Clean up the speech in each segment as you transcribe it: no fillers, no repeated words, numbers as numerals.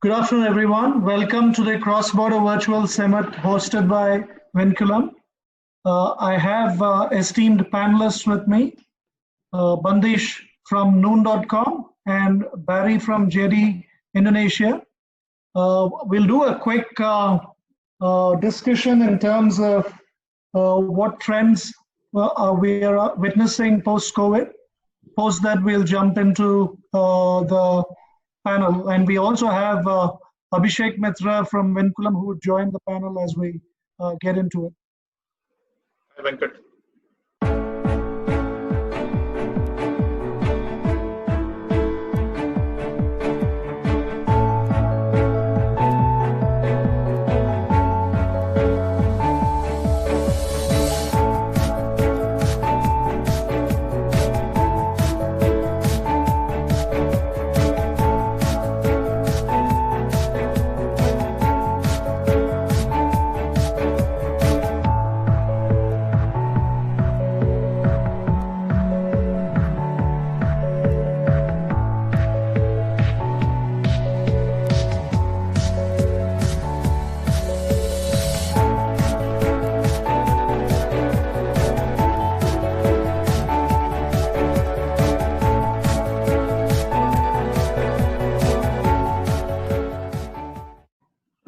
Good afternoon, everyone. Welcome to the Cross-Border Virtual Summit hosted by Vinculum. I have esteemed panelists with me, Bandish from Noon.com and Barry from JD Indonesia. We'll do a quick discussion in terms of what trends we are witnessing post-COVID. Post that, we'll jump into the panel. And we also have Abhishek Mitra from Vinculum who joined the panel as we get into it. Hi, Venkat.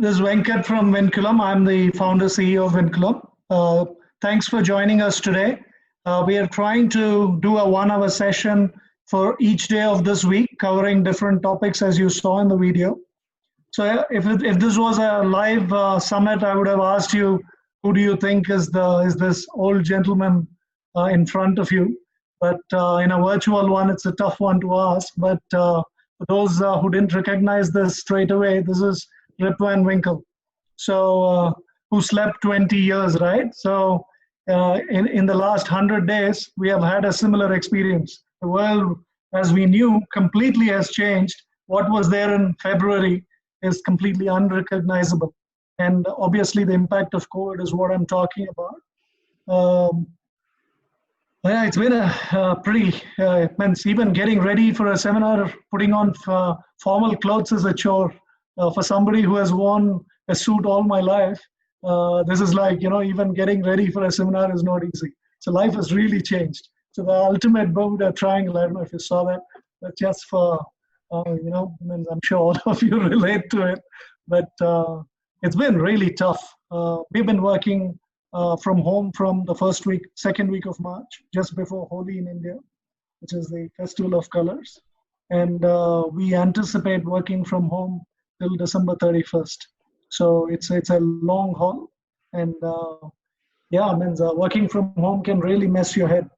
This is Venkat from Vinculum. I'm the founder CEO of Vinculum. Thanks for joining us today. We are trying to do a 1-hour session for each day of this week, covering different topics as you saw in the video. So if this was a live summit, I would have asked you, who do you think is this old gentleman in front of you? But in a virtual one, it's a tough one to ask. But for those who didn't recognize this straight away, this is Rip Van Winkle, so who slept 20 years, right? So in the last 100 days, we have had a similar experience. The world, as we knew, completely has changed. What was there in February is completely unrecognizable. And obviously, the impact of COVID is what I'm talking about. Yeah, it's been a pretty, even getting ready for a seminar, putting on formal clothes is a chore. For somebody who has worn a suit all my life, this is like, even getting ready for a seminar is not easy. So life has really changed. So the ultimate Bermuda Triangle, I don't know if you saw that, but just for, I'm sure all of you relate to it, but it's been really tough. We've been working from home from the second week of March, just before Holi in India, which is the Festival of Colors. And we anticipate working from home till December 31st. So it's a long haul. And working from home can really mess your head.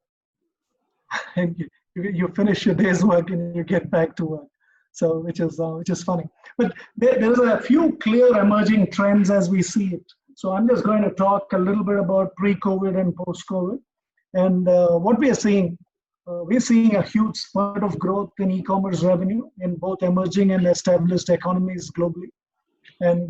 And you finish your day's work and you get back to work. So which is funny. But there's a few clear emerging trends as we see it. So I'm just going to talk a little bit about pre-COVID and post-COVID. And what we are seeing, we're seeing a huge spurt of growth in e-commerce revenue in both emerging and established economies globally. And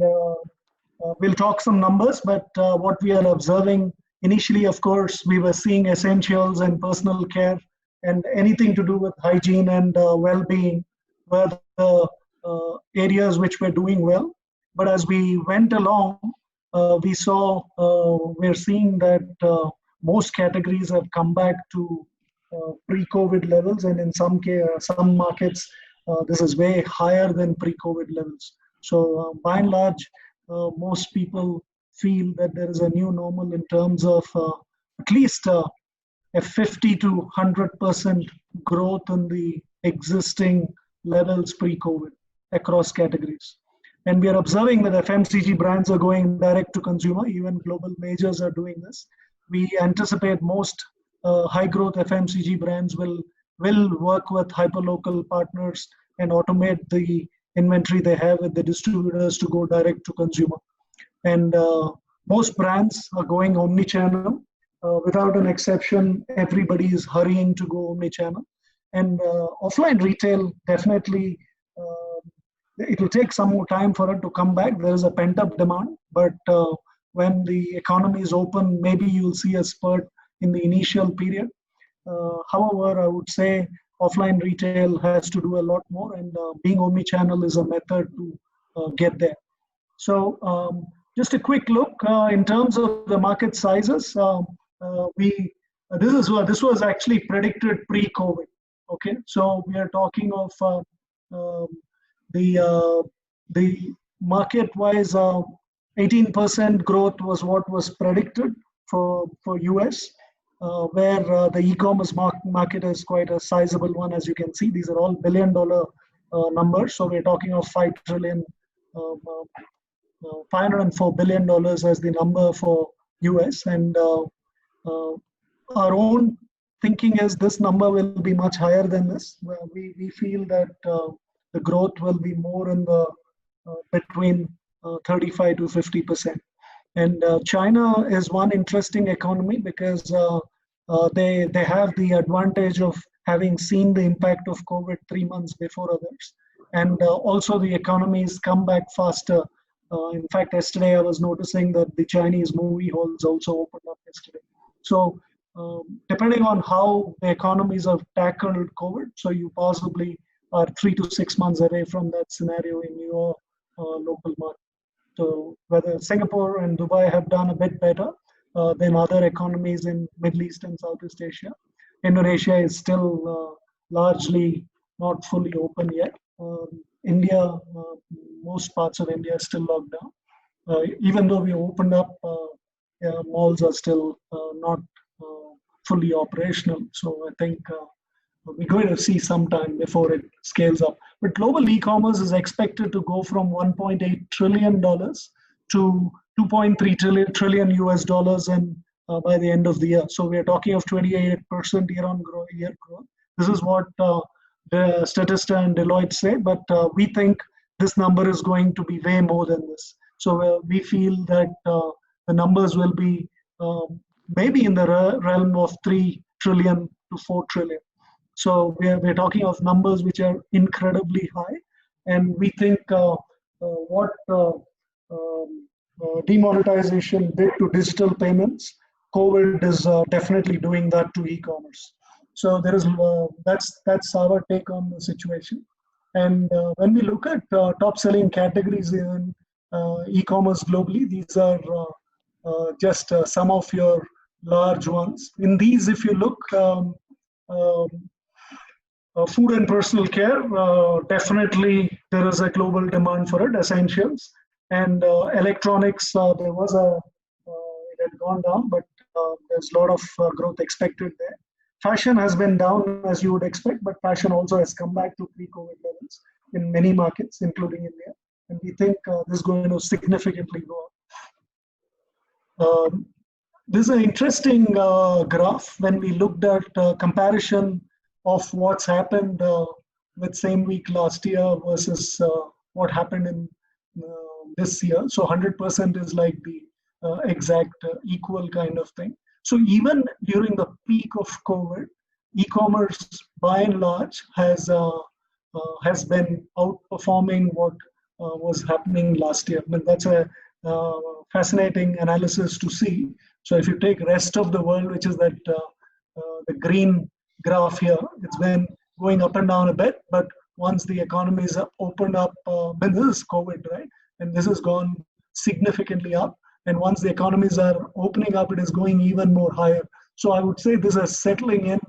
we'll talk some numbers, but what we are observing initially, of course, we were seeing essentials and personal care and anything to do with hygiene and well-being were the areas which were doing well. But as we went along, we're seeing that most categories have come back to pre-COVID levels, and in some markets, this is way higher than pre-COVID levels. So by and large, most people feel that there is a new normal in terms of at least a 50 to 100% growth in the existing levels pre-COVID across categories. And we are observing that FMCG brands are going direct to consumer. Even global majors are doing this. We anticipate most high growth FMCG brands will work with hyperlocal partners and automate the inventory they have with the distributors to go direct to consumer. And most brands are going omni-channel. Without an exception, everybody is hurrying to go omni-channel. And offline retail, definitely, it will take some more time for it to come back. There is a pent-up demand, but when the economy is open, maybe you'll see a spurt in the initial period. However, I would say offline retail has to do a lot more, and being omni-channel is a method to get there. So just a quick look in terms of the market sizes. We this was actually predicted pre-COVID. Okay, so we are talking of um, the market-wise 18% growth was what was predicted for US, where the e-commerce market is quite a sizable one. As you can see, these are all billion-dollar numbers. So we're talking of 5 trillion. $504 billion as the number for US, and uh, our own thinking is this number will be much higher than this. We feel that the growth will be more in the between 35 to 50%. And China is one interesting economy because they have the advantage of having seen the impact of COVID 3 months before others, and also the economies come back faster. In fact, yesterday I was noticing that the Chinese movie halls also opened up yesterday. So depending on how the economies have tackled COVID, so you possibly are 3 to 6 months away from that scenario in your local market. So whether Singapore and Dubai have done a bit better than other economies in Middle East and Southeast Asia. Indonesia is still largely not fully open yet. India, most parts of India are still locked down. Even though we opened up, malls are still not fully operational. So I think we're going to see some time before it scales up. But global e-commerce is expected to go from $1.8 trillion to 2.3 trillion US dollars and by the end of the year. So we're talking of 28% year-on-year growth. This is what the Statista and Deloitte say, but we think this number is going to be way more than this. So we feel that the numbers will be maybe in the realm of 3 trillion to 4 trillion. So we're talking of numbers which are incredibly high, and we think what demonetization did to digital payments, COVID is definitely doing that to e-commerce. So there is that's our take on the situation. And when we look at top-selling categories in e-commerce globally, these are just some of your large ones. In these, if you look. Food and personal care, definitely there is a global demand for it, essentials. And electronics, there was it had gone down, but there's a lot of growth expected there. Fashion has been down as you would expect, but fashion also has come back to pre-COVID levels in many markets, including India. And we think this is going to significantly go up. This is an interesting graph when we looked at comparison of what's happened with same week last year versus what happened in this year. So 100% is like the exact equal kind of thing. So even during the peak of COVID, e-commerce by and large has been outperforming what was happening last year. I mean, that's a fascinating analysis to see. So if you take rest of the world, which is that the green graph here, it's been going up and down a bit, but once the economies are opened up, when this is COVID, right? And this has gone significantly up. And once the economies are opening up, it is going even more higher. So I would say this is settling in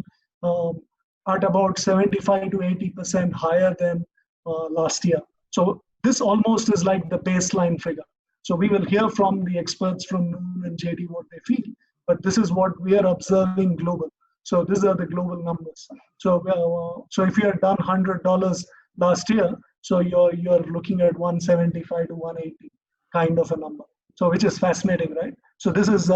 at about 75 to 80% higher than last year. So this almost is like the baseline figure. So we will hear from the experts from Noon and JD what they feel, but this is what we are observing global. So these are the global numbers. So so if you had done $100 last year, so you're looking at 175 to 180 kind of a number. So which is fascinating, right? So this is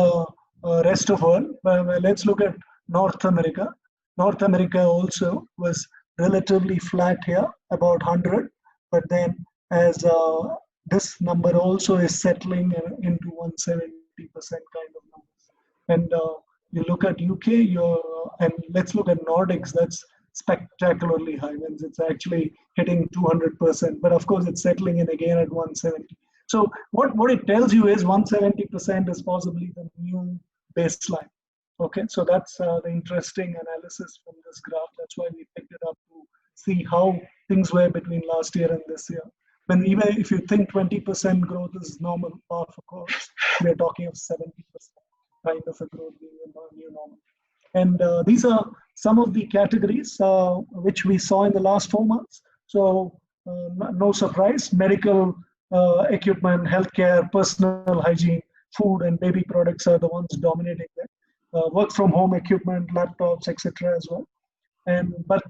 rest of world. Let's look at North America. North America also was relatively flat here, about 100, but then as this number also is settling into 170% kind of numbers. And you look at UK, and let's look at Nordics, that's spectacularly high, means it's actually hitting 200%, but of course it's settling in again at 170. So what it tells you is 170% is possibly the new baseline. Okay, so that's the interesting analysis from this graph. That's why we picked it up to see how things were between last year and this year. when even if you think 20% growth is normal, of course, we are talking of 70% kind of a growth being a new normal. And these are some of the categories which we saw in the last 4 months. So no surprise, medical equipment, healthcare, personal hygiene, food and baby products are the ones dominating there. Work from home equipment, laptops, etc. as well. And but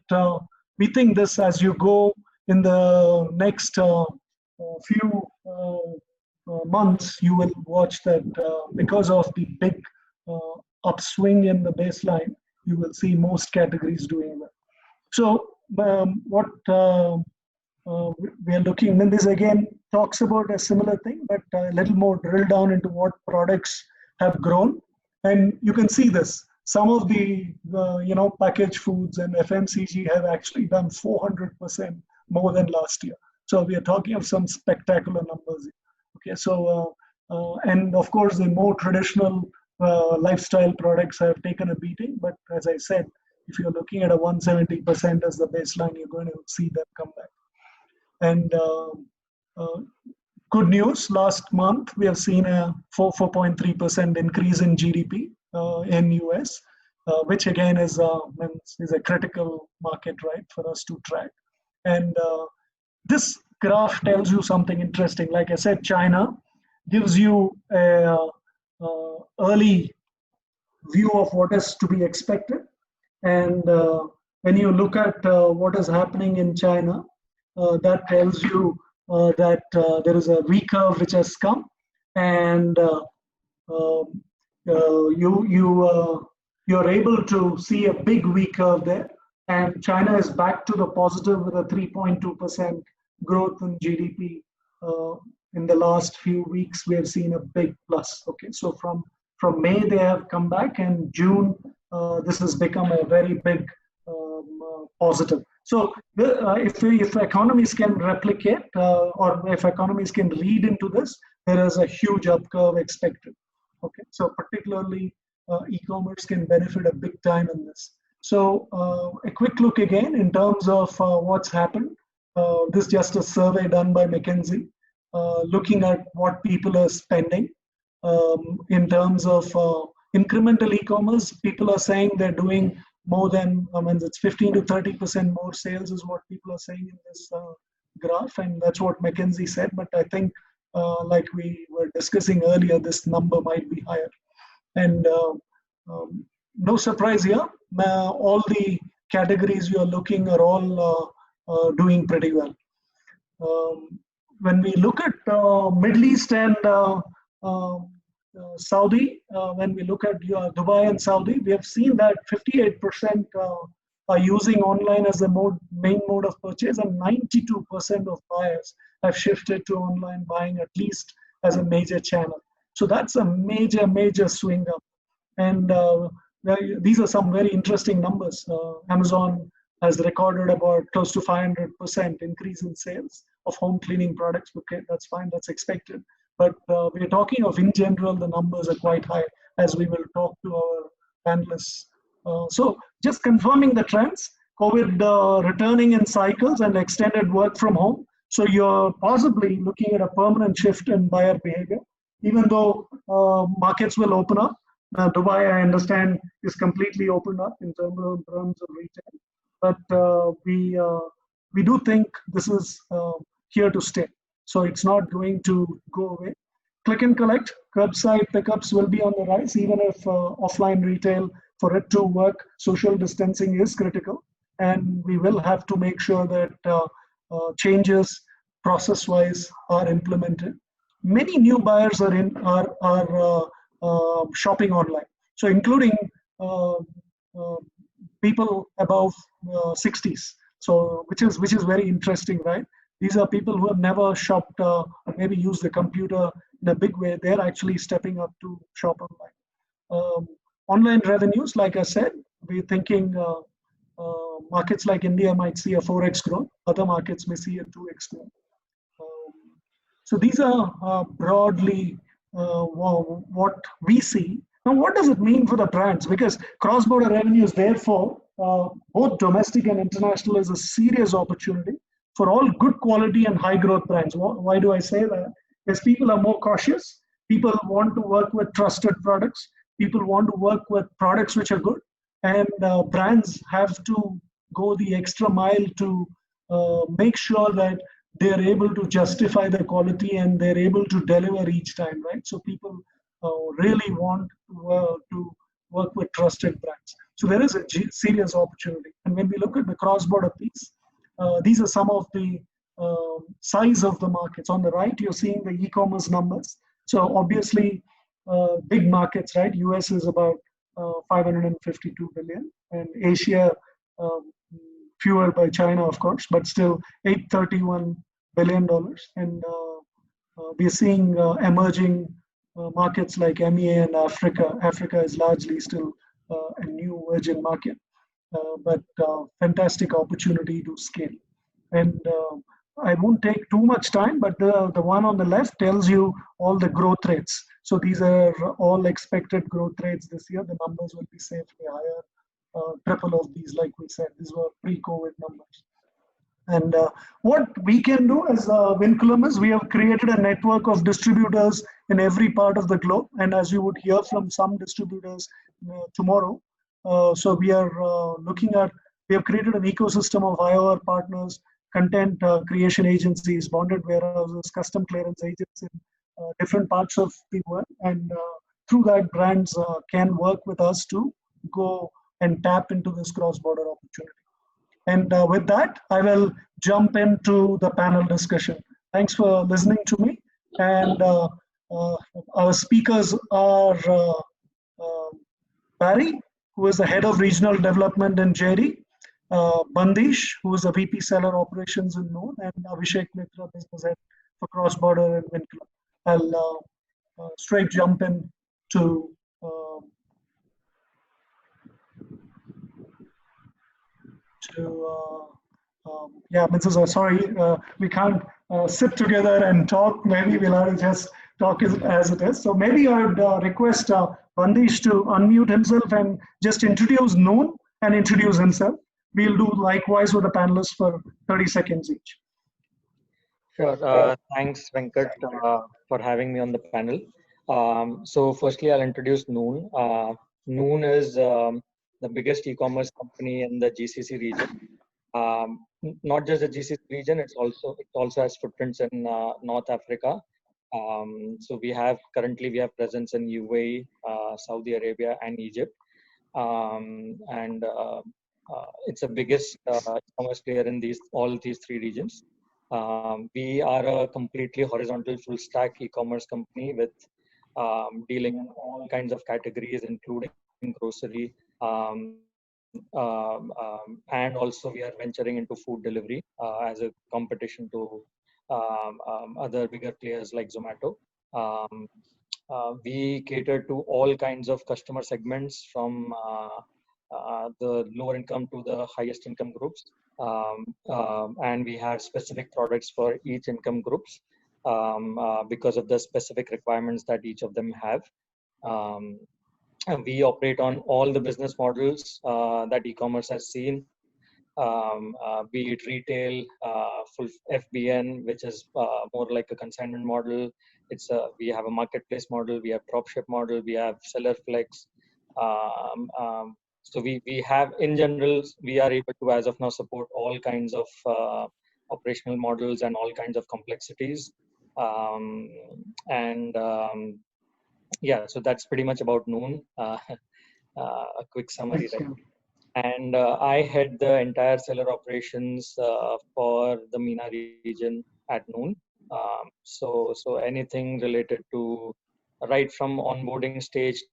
we think this, as you go in the next few months, you will watch that because of the big upswing in the baseline, you will see most categories doing well. So what we are looking, and this again talks about a similar thing, but a little more drill down into what products have grown. And you can see this. Some of the packaged foods and FMCG have actually done 400% more than last year. So we are talking of some spectacular numbers. Okay, so and of course the more traditional lifestyle products have taken a beating. But as I said, if you're looking at a 170% as the baseline, you're going to see them come back. And good news, last month we have seen a 4.3% increase in GDP in US, which again is a critical market, right, for us to track. And this graph tells you something interesting. Like I said, China gives you a early view of what is to be expected. And when you look at what is happening in China, that tells you that there is a V curve which has come, and you're able to see a big V curve there. And China is back to the positive with a 3.2% growth in GDP. In the last few weeks, we have seen a big plus. Okay, so from May they have come back, and June this has become a very big positive. So if economies can replicate or if economies can read into this, there is a huge up curve expected. Okay, so particularly e-commerce can benefit a big time in this. So a quick look again in terms of what's happened. This is just a survey done by McKinsey, looking at what people are spending in terms of incremental e-commerce. People are saying they're doing more than, it's 15 to 30% more sales is what people are saying in this graph, and that's what McKinsey said. But I think, like we were discussing earlier, this number might be higher. And no surprise here, all the categories you are looking are all doing pretty well. When we look at Middle East and Saudi, when we look at Dubai and Saudi, we have seen that 58% are using online as the main mode of purchase, and 92% of buyers have shifted to online buying, at least as a major channel. So that's a major swing up. And these are some very interesting numbers. Amazon has recorded about close to 500% increase in sales of home cleaning products. Okay, that's fine, that's expected. But we're talking of, in general, the numbers are quite high, as we will talk to our panelists. So just confirming the trends, COVID returning in cycles and extended work from home. So you're possibly looking at a permanent shift in buyer behavior, even though markets will open up. Dubai, I understand, is completely opened up in terms of retail. But we do think this is here to stay. So it's not going to go away. Click and collect, curbside pickups will be on the rise, even if offline retail, for it to work, social distancing is critical. And we will have to make sure that changes process-wise are implemented. Many new buyers are shopping online. So including people above 60s. So which is very interesting, right? These are people who have never shopped or maybe used the computer in a big way. They're actually stepping up to shop online. Online revenues, like I said, we're thinking markets like India might see a 4x growth. Other markets may see a 2x growth. So these are broadly what we see. Now, what does it mean for the brands? Because cross-border revenues, therefore, both domestic and international, is a serious opportunity. for all good quality and high growth brands. Why do I say that? Because people are more cautious. People want to work with trusted products. People want to work with products which are good. And brands have to go the extra mile to make sure that they're able to justify the quality and they're able to deliver each time, right? So people really want to work with trusted brands. So there is a serious opportunity. And when we look at the cross-border piece, these are some of the size of the markets. On the right, you're seeing the e-commerce numbers. So obviously, big markets, right? US is about 552 billion, and Asia, fueled by China, of course, but still $831 billion. And we're seeing emerging markets like MEA and Africa. Africa is largely still a new virgin market, but fantastic opportunity to scale. And I won't take too much time, but the one on the left tells you all the growth rates. So these are all expected growth rates this year. The numbers will be safely higher, triple of these, like we said. These were pre-COVID numbers. And what we can do as Vinculum is we have created a network of distributors in every part of the globe. And as you would hear from some distributors tomorrow, so we are we have created an ecosystem of IOR partners, content creation agencies, bonded warehouses, custom clearance agents in different parts of the world. And through that, brands can work with us to go and tap into this cross-border opportunity. And with that, I will jump into the panel discussion. Thanks for listening to me. And our speakers are Barry, who is the head of regional development in JD, Bandish, who is a VP seller operations in Nott, and Abhishek Mitra, business head for cross-border in Vinculum. I'll straight jump in to yeah, Mrs. Sorry, we can't sit together and talk. Maybe we'll have to just talk as it is. So maybe I would request Bandish to unmute himself and just introduce Nott and introduce himself. We'll do likewise with the panelists for 30 seconds each. Sure. Thanks, Venkat, for having me on the panel. So firstly, I'll introduce Noon. Noon is the biggest e-commerce company in the GCC region. Not just the GCC region, it also has footprints in North Africa. So currently we have presence in UAE, Saudi Arabia, and Egypt. It's the biggest e-commerce player in all these three regions. We are a completely horizontal full stack e-commerce company with dealing in all kinds of categories, including grocery. And also we are venturing into food delivery as a competition to other bigger players like Zomato. We cater to all kinds of customer segments from the lower income to the highest income groups. And we have specific products for each income groups because of the specific requirements that each of them have. And we operate on all the business models that e-commerce has seen, be it retail, full FBN, which is more like a consignment model. We have a marketplace model, we have dropship model, we have seller flex. So we have, in general, we are able to, as of now, support all kinds of operational models and all kinds of complexities. Yeah, so that's pretty much about Noon. A quick summary, right? And I head the entire seller operations for the MENA region at Noon. So anything related to right from onboarding stage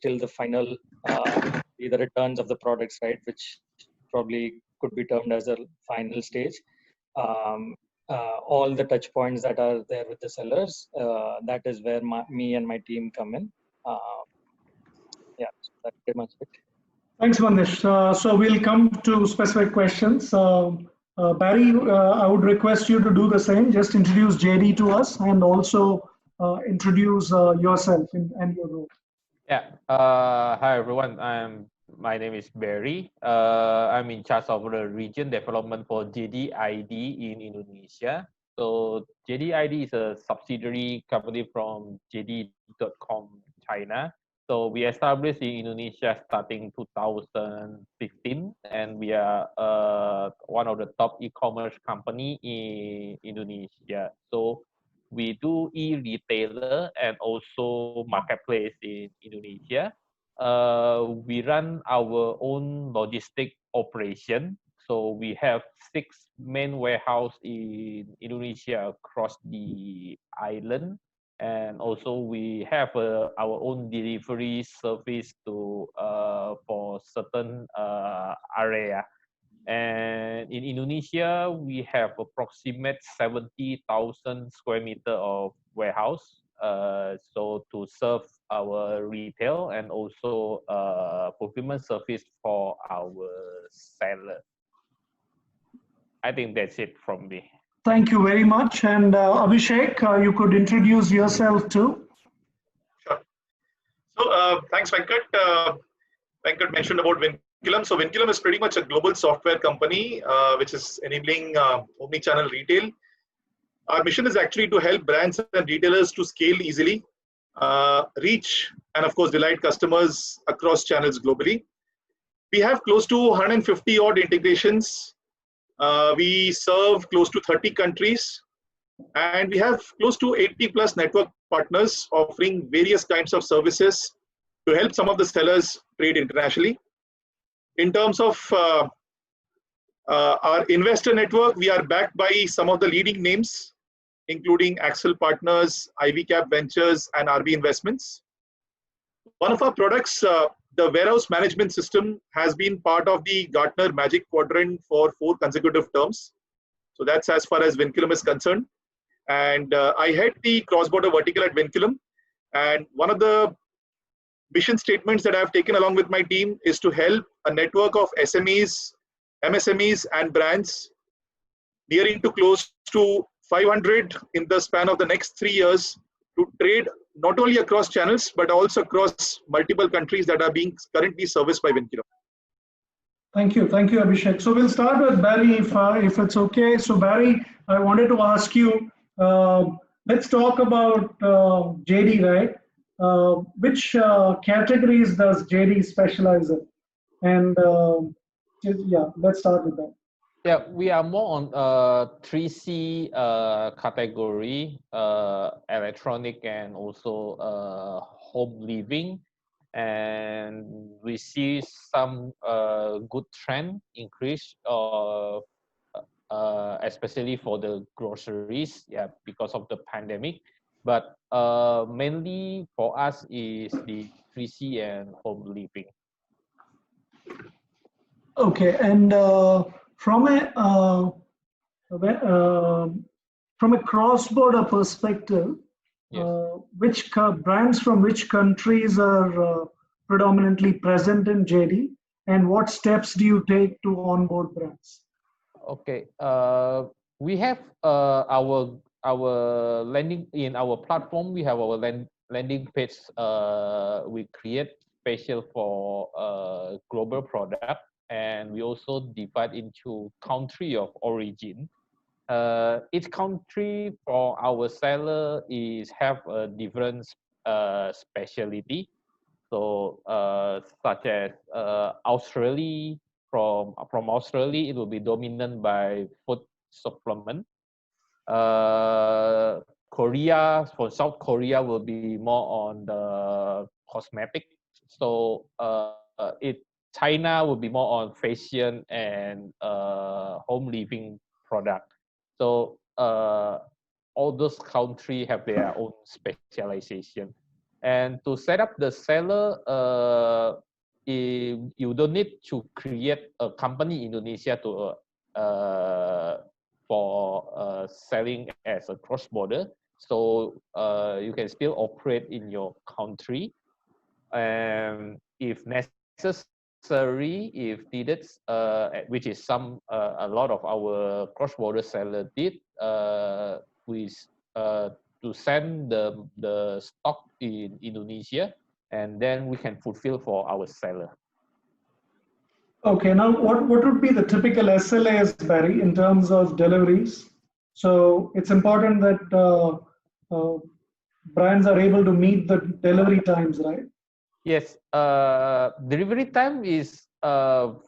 till the final, the returns of the products, right, which probably could be termed as a final stage. All the touch points that are there with the sellers, that is where me and my team come in. Yeah, so that's pretty much it. Thanks, Manish. So we'll come to specific questions. Barry, I would request you to do the same. Just introduce JD to us and also introduce yourself and your role. Yeah. Hi, everyone. My name is Barry. I'm in charge of the region development for JDID in Indonesia. So JDID is a subsidiary company from JD.com China. So we established in Indonesia starting 2015, and we are one of the top e-commerce company in Indonesia. So we do e-retailer and also marketplace in Indonesia. We run our own logistic operation. So we have 6 main warehouse in Indonesia across the island, and also we have our own delivery service to for certain area. And in Indonesia, we have approximate 70,000 square meter of warehouse. So to serve our retail and also fulfillment service for our seller. I think that's it from me. Thank you very much. And Abhishek, you could introduce yourself too. Sure. So thanks, Venkat. Venkat mentioned about Vinculum. So Vinculum is pretty much a global software company which is enabling omni-channel retail. Our mission is actually to help brands and retailers to scale easily, reach, and of course delight customers across channels globally. We have close to 150 odd integrations. We serve close to 30 countries, and we have close to 80 plus network partners offering various kinds of services to help some of the sellers trade internationally. In terms of our investor network, we are backed by some of the leading names, including Axel Partners, Ivy Cap Ventures, and RB Investments. One of our products, the warehouse management system, has been part of the Gartner Magic Quadrant for 4 consecutive terms. So that's as far as Vinculum is concerned. And I head the cross-border vertical at Vinculum. And one of the mission statements that I've taken along with my team is to help a network of SMEs, MSMEs, and brands nearing to close to 500 in the span of the next 3 years to trade not only across channels, but also across multiple countries that are being currently serviced by Vinculum. Thank you, Abhishek. So we'll start with Barry, if it's okay. So Barry, I wanted to ask you, let's talk about JD, right? Which categories does JD specialize in? And yeah, let's start with that. Yeah, we are more on 3C category, electronic and also home living. And we see some good trend increase, especially for the groceries, yeah, because of the pandemic. But mainly for us is the 3C and home living. Okay, and from a cross-border perspective, Yes. which brands from which countries are predominantly present in JD, and what steps do you take to onboard brands? Okay, we have our landing in our platform. We have our landing page. We create special for global product, and we also divide into country of origin. Each country for our seller is have a different specialty. So such as Australia, from Australia, it will be dominant by food supplement. Korea, for South Korea, will be more on the cosmetic. So China will be more on fashion and home living product. So all those countries have their own specialization. And to set up the seller, you don't need to create a company in Indonesia to for selling as a cross-border. So you can still operate in your country. And if necessary, if needed, which is a lot of our cross-border seller did, to send the stock in Indonesia, and then we can fulfill for our seller. Okay, now what would be the typical SLAs, Barry, in terms of deliveries? So it's important that brands are able to meet the delivery times, right? Yes, delivery time is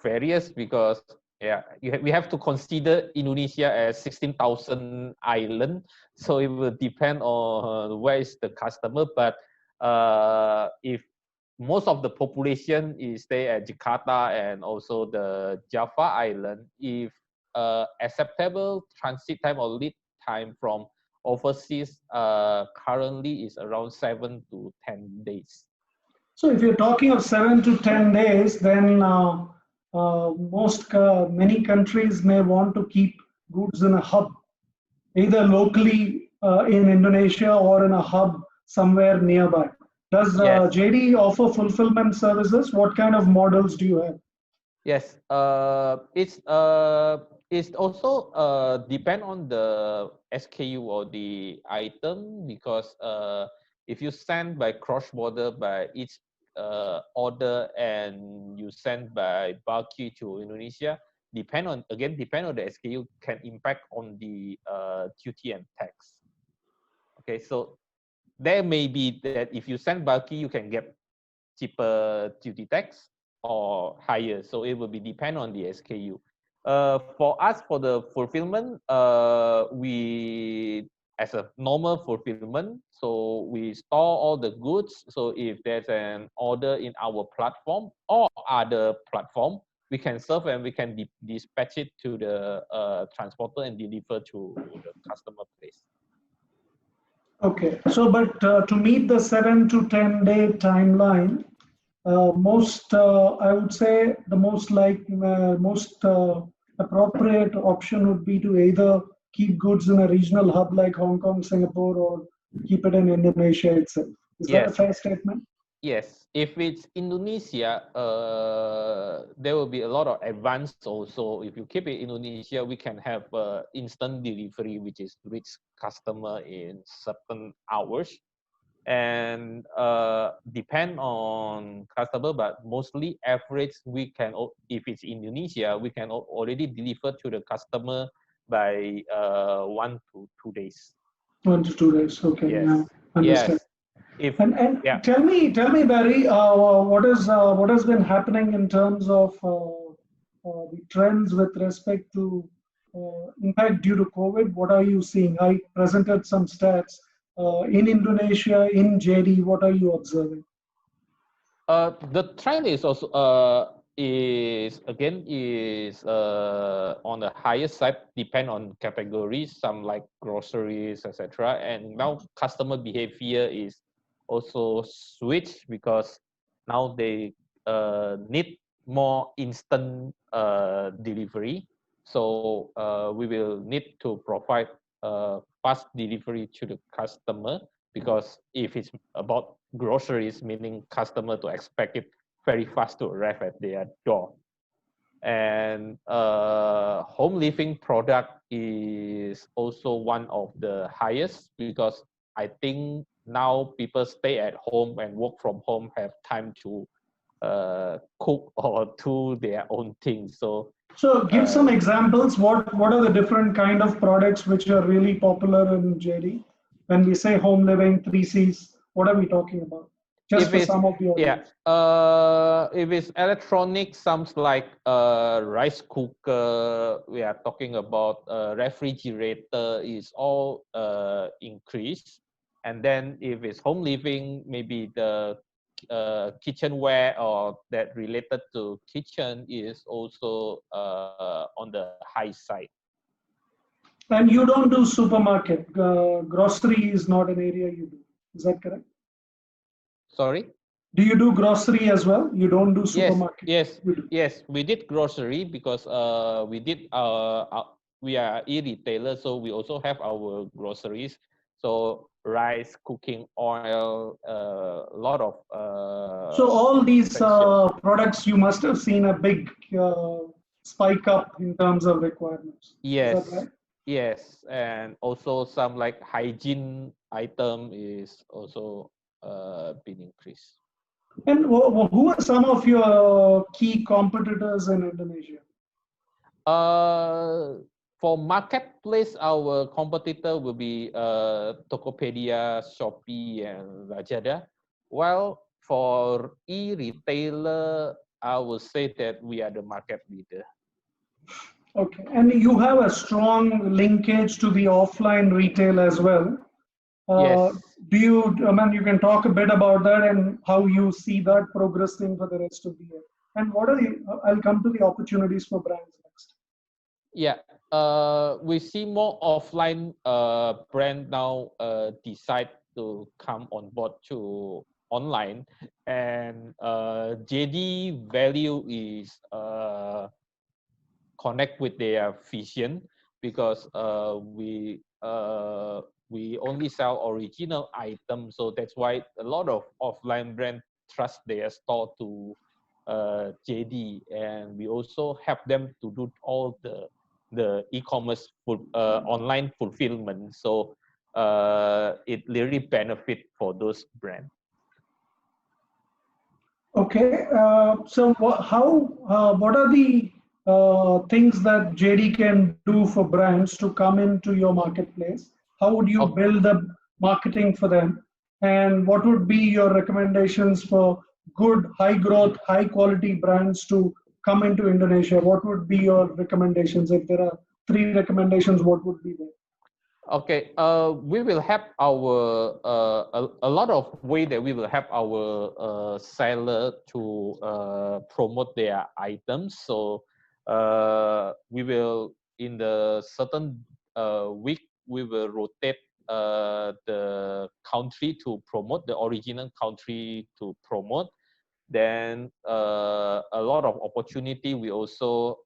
various because we have to consider Indonesia as 16,000 island, so it will depend on where is the customer. But if most of the population is stay at Jakarta and also the Java island, if acceptable transit time or lead time from overseas currently is around 7 to 10 days. So if you're talking of 7 to 10 days, then many countries may want to keep goods in a hub, either locally in Indonesia or in a hub somewhere nearby. Does Yes. JD offer fulfillment services? What kind of models do you have? Yes, it's also depend on the SKU or the item because if you send by cross border by each order and you send by bulky to Indonesia, depend on the SKU can impact on the duty and tax. Okay, so there may be that if you send bulky, you can get cheaper duty tax or higher. So it will be depend on the SKU. For us, for the fulfillment, we as a normal fulfillment, so we store all the goods. So if there's an order in our platform or other platform, we can serve and we can dispatch it to the transporter and deliver to the customer place. Okay, so but to meet the 7 to 10 day timeline, I would say the most appropriate option would be to either keep goods in a regional hub like Hong Kong, Singapore, or keep it in Indonesia itself. Is that a Yes. fair statement? Yes, if it's Indonesia, there will be a lot of advance also. If you keep it Indonesia, we can have instant delivery, which is reach customer in certain hours, and depend on customer, but mostly average we can, if it's Indonesia, we can already deliver to the customer by 1 to 2 days. 1 to 2 days. Okay, Yes. yeah, understand. Yes. If And yeah. tell me, Barry, what has been happening in terms of the trends with respect to impact due to COVID? What are you seeing? I presented some stats in Indonesia, in JD. What are you observing? The trend is also is on the higher side, depend on categories, some like groceries, etc. And now customer behavior is also switched because now they need more instant delivery. So we will need to provide fast delivery to the customer, because if it's about groceries, meaning customer to expect it very fast to arrive at their door. And home living product is also one of the highest, because I think now people stay at home and work from home, have time to cook or do their own things. So give some examples. What are the different kind of products which are really popular in JD? When we say home living, 3Cs, what are we talking about? Just for some of the audience. If it's electronic, some like rice cooker, we are talking about refrigerator is all increased. And then if it's home living, maybe the kitchenware or that related to kitchen is also on the high side. And you don't do supermarket. Grocery is not an area you do. Is that correct? Sorry? Do you do grocery as well? You don't do supermarket? Yes, we did grocery because we are e-retailer, so we also have our groceries. So rice, cooking oil, a lot of so all these products, you must have seen a big spike up in terms of requirements. Yes. Is that right? Yes, and also some like hygiene item is also been increased. And who are some of your key competitors in Indonesia? For marketplace, our competitor will be Tokopedia, Shopee, and Lazada. While for e-retailer, I would say that we are the market leader. Okay, and you have a strong linkage to the offline retail as well. Yes. Do you, I mean, you can talk a bit about that and how you see that progressing for the rest of the year. And what are the, I'll come to the opportunities for brands next. Yeah, we see more offline brand now decide to come on board to online, and JD value is connect with their vision, because we only sell original items, so that's why a lot of offline brands trust their store to JD, and we also help them to do all the e-commerce online fulfillment. So it really benefit for those brands. Okay, so what are the things that JD can do for brands to come into your marketplace? How would you build the marketing for them? And what would be your recommendations for good, high growth, high quality brands to come into Indonesia? What would be your recommendations? If there are 3 recommendations, what would be there? Okay, we will have our a lot of way that we will help our seller to promote their items. So we will, in the certain week, we will rotate the country to promote, the original country to promote. Then a lot of opportunity. We also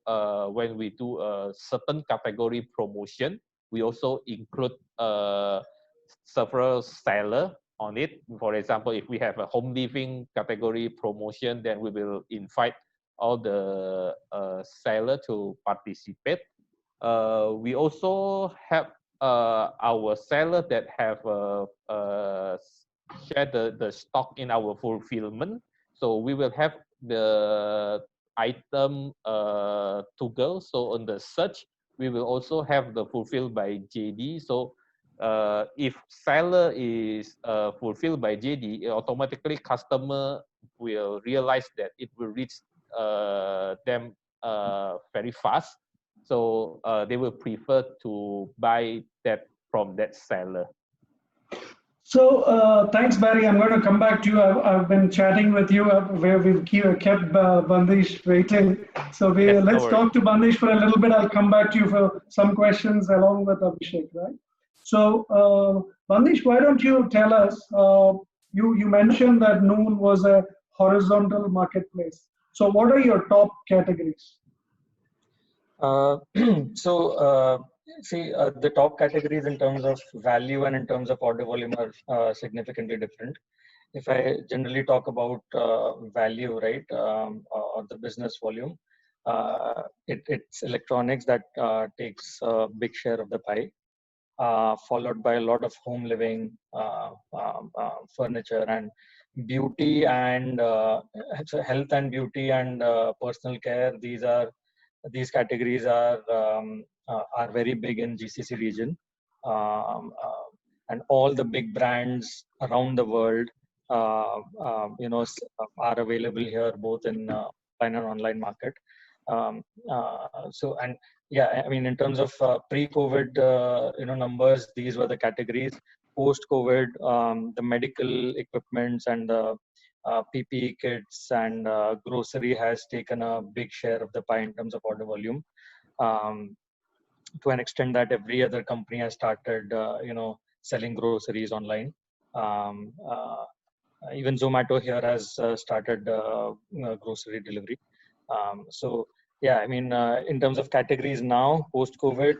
when we do a certain category promotion, we also include several seller on it. For example, if we have a home living category promotion, then we will invite all the seller to participate. We also have our seller that have share the stock in our fulfillment. So we will have the item toggle. So on the search, we will also have the fulfilled by JD. So if seller is fulfilled by JD, automatically customer will realize that it will reach them very fast. So they will prefer to buy that from that seller. So thanks, Barry. I'm going to come back to you. I've been chatting with you where we've kept Bandish waiting. So let's talk to Bandish for a little bit. I'll come back to you for some questions along with Abhishek, right? So Bandish, why don't you tell us, you mentioned that Noon was a horizontal marketplace. So what are your top categories? See, the top categories in terms of value and in terms of order volume are significantly different. If I generally talk about value, right, or the business volume, it's electronics that takes a big share of the pie, followed by a lot of home living, furniture, and beauty, and health and beauty and personal care. These categories are very big in GCC region, and all the big brands around the world, are available here, both in offline and online market. And yeah, I mean, in terms of pre-COVID, numbers, these were the categories. Post-COVID, the medical equipments and the PPE kits and grocery has taken a big share of the pie in terms of order volume, to an extent that every other company has started, selling groceries online. Even Zomato here has started grocery delivery. So yeah, I mean, in terms of categories now, post-COVID,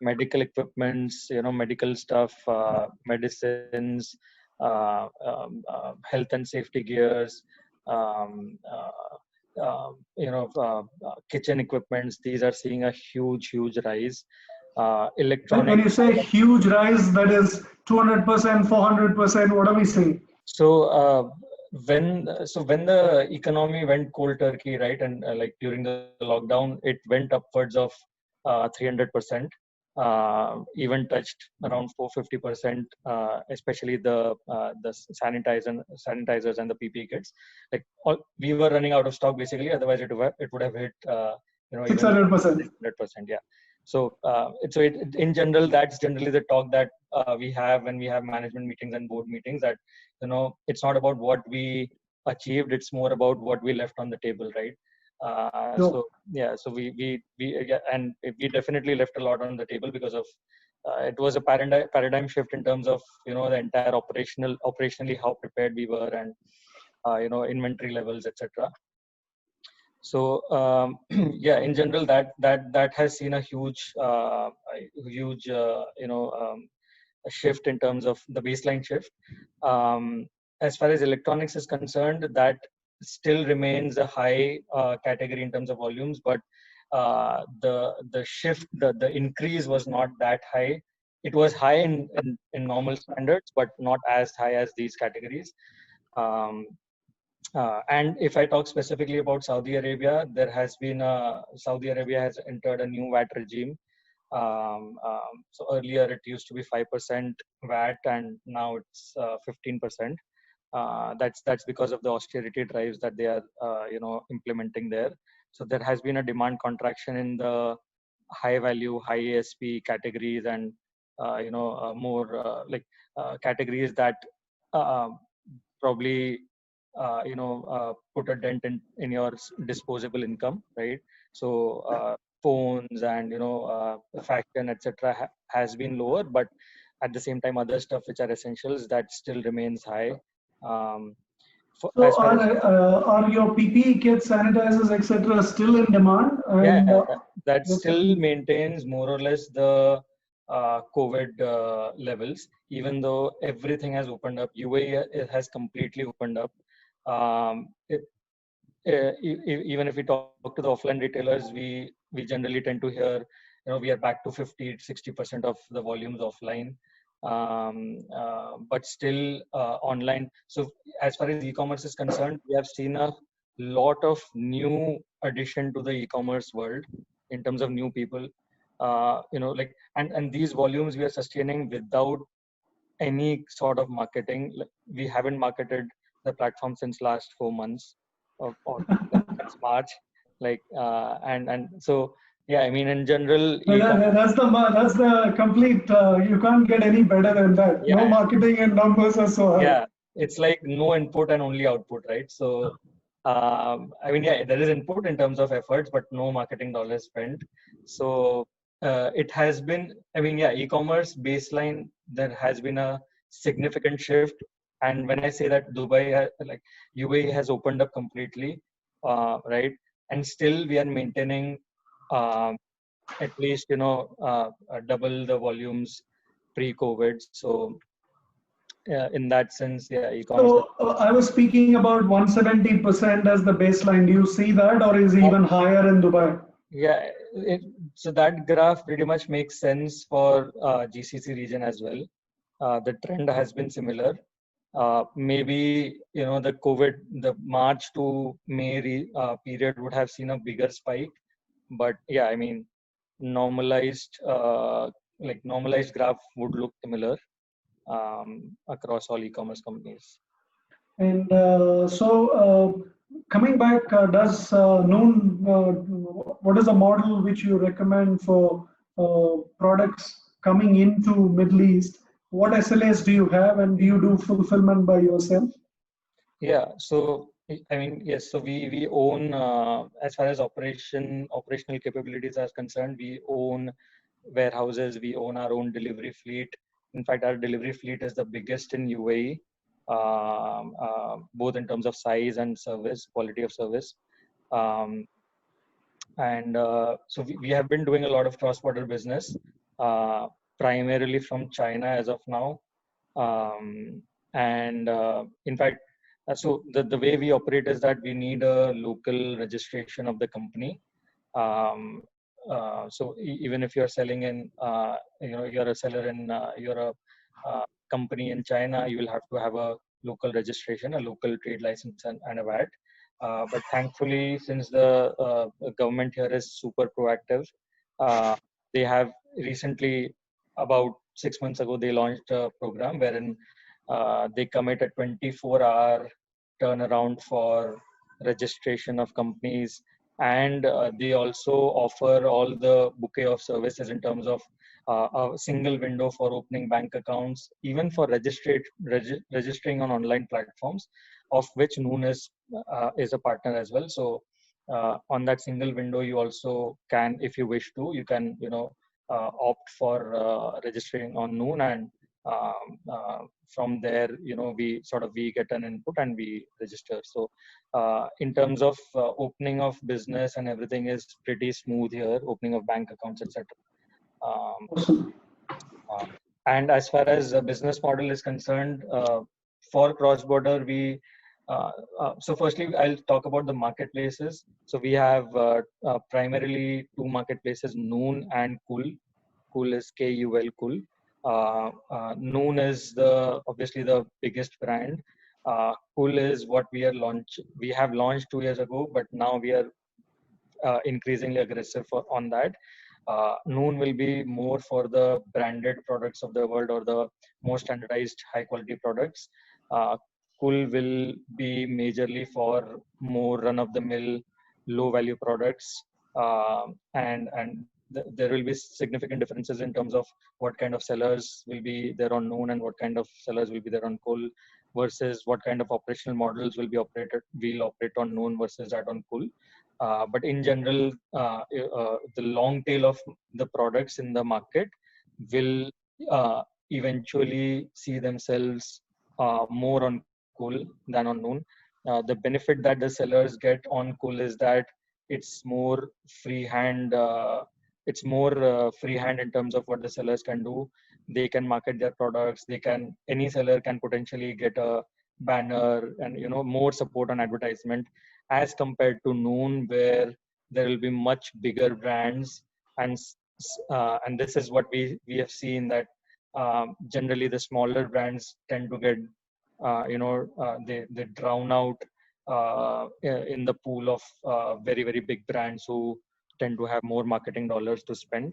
medical equipments, medical stuff, medicines, health and safety gears, kitchen equipments, these are seeing a huge rise. Electronics. When you say huge rise, that is 200%, 400%, what are we saying? So when the economy went cold turkey, right, and like during the lockdown, it went upwards of 300%. Even touched around 450%, especially the sanitizers and the PPE kits. Like we were running out of stock basically. Otherwise, it would have hit even 600%. 100%. Yeah. So in general, that's generally the talk that we have when we have management meetings and board meetings. That it's not about what we achieved; it's more about what we left on the table, right? So yeah, so and we definitely left a lot on the table because of it was a paradigm shift in terms of the entire operationally how prepared we were, and inventory levels, etc. So yeah, in general, that has seen a huge a shift in terms of the baseline shift. As far as electronics is concerned, that still remains a high category in terms of volumes, but the shift, the increase was not that high. It was high in normal standards, but not as high as these categories. And if I talk specifically about Saudi Arabia, Saudi Arabia has entered a new VAT regime. So earlier it used to be 5% VAT, and now it's 15%. That's because of the austerity drives that they are implementing there. So there has been a demand contraction in the high value, high ASP categories, and more categories that probably put a dent in your disposable income, right? So phones and fashion, etc. Has been lower, but at the same time, other stuff which are essentials, that still remains high. So are your PPE kits, sanitizers, etc. still in demand? And, yeah, that still maintains more or less the COVID levels, even though everything has opened up. UAE has completely opened up. Even if we talk to the offline retailers, we generally tend to hear, we are back to 50-60% of the volumes offline, but still online. So as far as e-commerce is concerned, we have seen a lot of new addition to the e-commerce world in terms of new people. And these volumes we are sustaining without any sort of marketing. We haven't marketed the platform since last 4 months, or since March. And so yeah, I mean, in general, that's the complete. You can't get any better than that. Yeah. No marketing and numbers are so high. Yeah, it's like no input and only output, right? So I mean, yeah, there is input in terms of efforts, but no marketing dollars spent. So it has been, I mean, yeah, e-commerce baseline, there has been a significant shift. And when I say that UAE has opened up completely, right? And still we are maintaining at least, double the volumes pre-COVID. So in that sense, yeah, e-commerce. So I was speaking about 170% as the baseline. Do you see that, or is it even higher in Dubai? Yeah, so that graph pretty much makes sense for GCC region as well. The trend has been similar. Maybe the March to May period would have seen a bigger spike, but yeah, I mean, normalized graph would look similar across all e-commerce companies. And coming back, does Noon, what is the model which you recommend for products coming into Middle East? What SLAs do you have, and do you do fulfillment by yourself? Yeah, so I mean, yes, so we own, as far as operational capabilities are concerned, we own warehouses, we own our own delivery fleet. In fact, our delivery fleet is the biggest in UAE, both in terms of size and service, quality of service. So we have been doing a lot of cross-border business, primarily from China as of now. In fact, so the way we operate is that we need a local registration of the company. So even if you're selling in, you're a seller in, you're a company in China, you will have to have a local registration, a local trade license, and a VAT. But thankfully, since the government here is super proactive, they have recently, about 6 months ago, they launched a program wherein they commit a 24-hour turnaround for registration of companies, and they also offer all the bouquet of services in terms of a single window for opening bank accounts, even for registering on online platforms, of which Noon is a partner as well. So on that single window, you also can, if you wish to, you can opt for registering on Noon, and from there, we get an input and we register. So in terms of opening of business and everything is pretty smooth here, opening of bank accounts, etc. And as far as the business model is concerned, for cross-border, so firstly, I'll talk about the marketplaces. So we have primarily two marketplaces, Noon and Kul. Kul is Kul, Kul. Noon is obviously the biggest brand. Kul is what we have launched 2 years ago, but now we are increasingly aggressive on that. Noon will be more for the branded products of the world, or the more standardized high quality products. Kul will be majorly for more run of the mill, low value products, and there will be significant differences in terms of what kind of sellers will be there on Noon and what kind of sellers will be there on Kul, versus what kind of operational models will operate on Noon versus that on Kul. But in general, the long tail of the products in the market will eventually see themselves more on Kul than on Noon. The benefit that the sellers get on Kul is that it's more freehand. Freehand in terms of what the sellers can do. They can market their products. Any seller can potentially get a banner and more support on advertisement, as compared to Noon, where there will be much bigger brands, and this is what we have seen, that generally the smaller brands tend to get they drown out in the pool of very, very big brands who tend to have more marketing dollars to spend.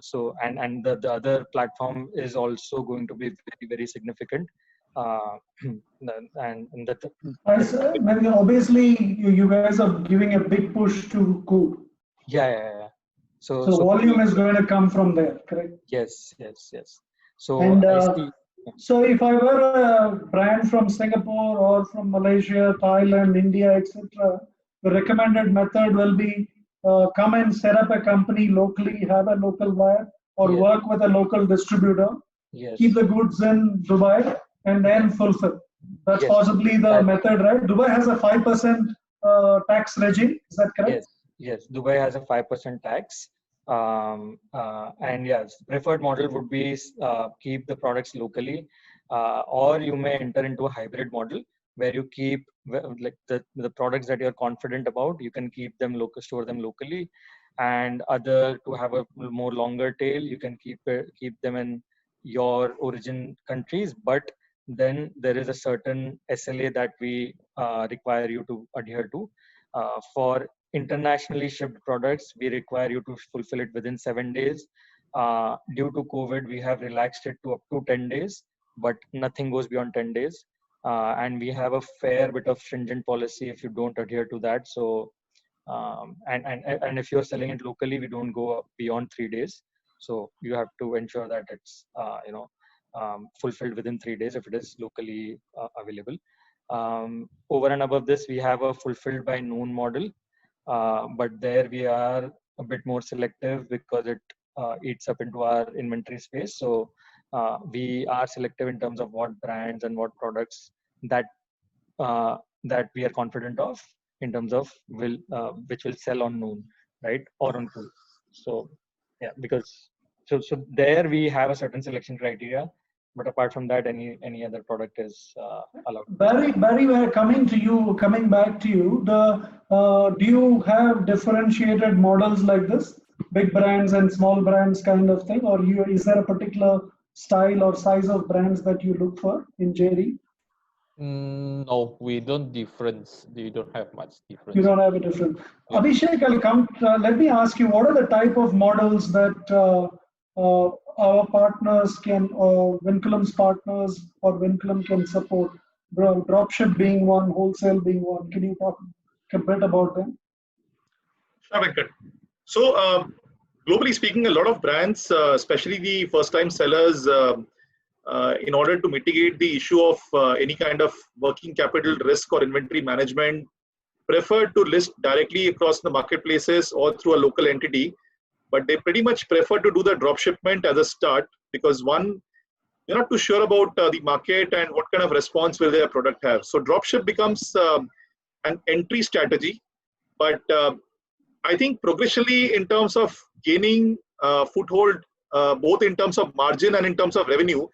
So the other platform is also going to be very, very significant. Obviously, you guys are giving a big push to Coop. Yeah. So volume is going to come from there, correct? Yes. So so if I were a brand from Singapore or from Malaysia, Thailand, India, etc., the recommended method will be come and set up a company locally, have a local buyer, or work with a local distributor, keep the goods in Dubai, and then fulfill. That's possibly the method, right? Dubai has a 5% tax regime. Is that correct? Yes. Dubai has a 5% tax. And yes, preferred model would be keep the products locally, or you may enter into a hybrid model where you keep the products that you're confident about, you can keep them store them locally, and to have a more longer tail, you can keep them in your origin countries, but then there is a certain SLA that we require you to adhere to. For internationally shipped products, we require you to fulfill it within 7 days. Due to COVID, we have relaxed it to up to 10 days, but nothing goes beyond 10 days. And we have a fair bit of stringent policy if you don't adhere to that. So, and if you're selling it locally, we don't go beyond 3 days. So you have to ensure that it's fulfilled within 3 days if it is locally available. Over and above this, we have a fulfilled by Noon model, but there we are a bit more selective because it eats up into our inventory space. So we are selective in terms of what brands and what products that we are confident of in terms of which will sell on Noon, right, or on Kul. So yeah, because so there we have a certain selection criteria. But apart from that, any other product is allowed. Barry, we're coming back to you. Do you have differentiated models like this, big brands and small brands kind of thing, or is there a particular style or size of brands that you look for in JD? No, we don't difference. We don't have much difference. You don't have a difference. Yeah. Abhishek, I'll come. Let me ask you, what are the type of models that our partners can, or Vinculum's partners or Vinculum can support? Dropship being one, wholesale being one. Can you talk a bit about them? Sure, Venkat. So, globally speaking, a lot of brands, especially the first-time sellers, in order to mitigate the issue of any kind of working capital risk or inventory management, prefer to list directly across the marketplaces or through a local entity. But they pretty much prefer to do the drop shipment as a start because one, they're not too sure about the market and what kind of response will their product have. So dropship becomes an entry strategy. But I think progressively in terms of gaining foothold, both in terms of margin and in terms of revenue,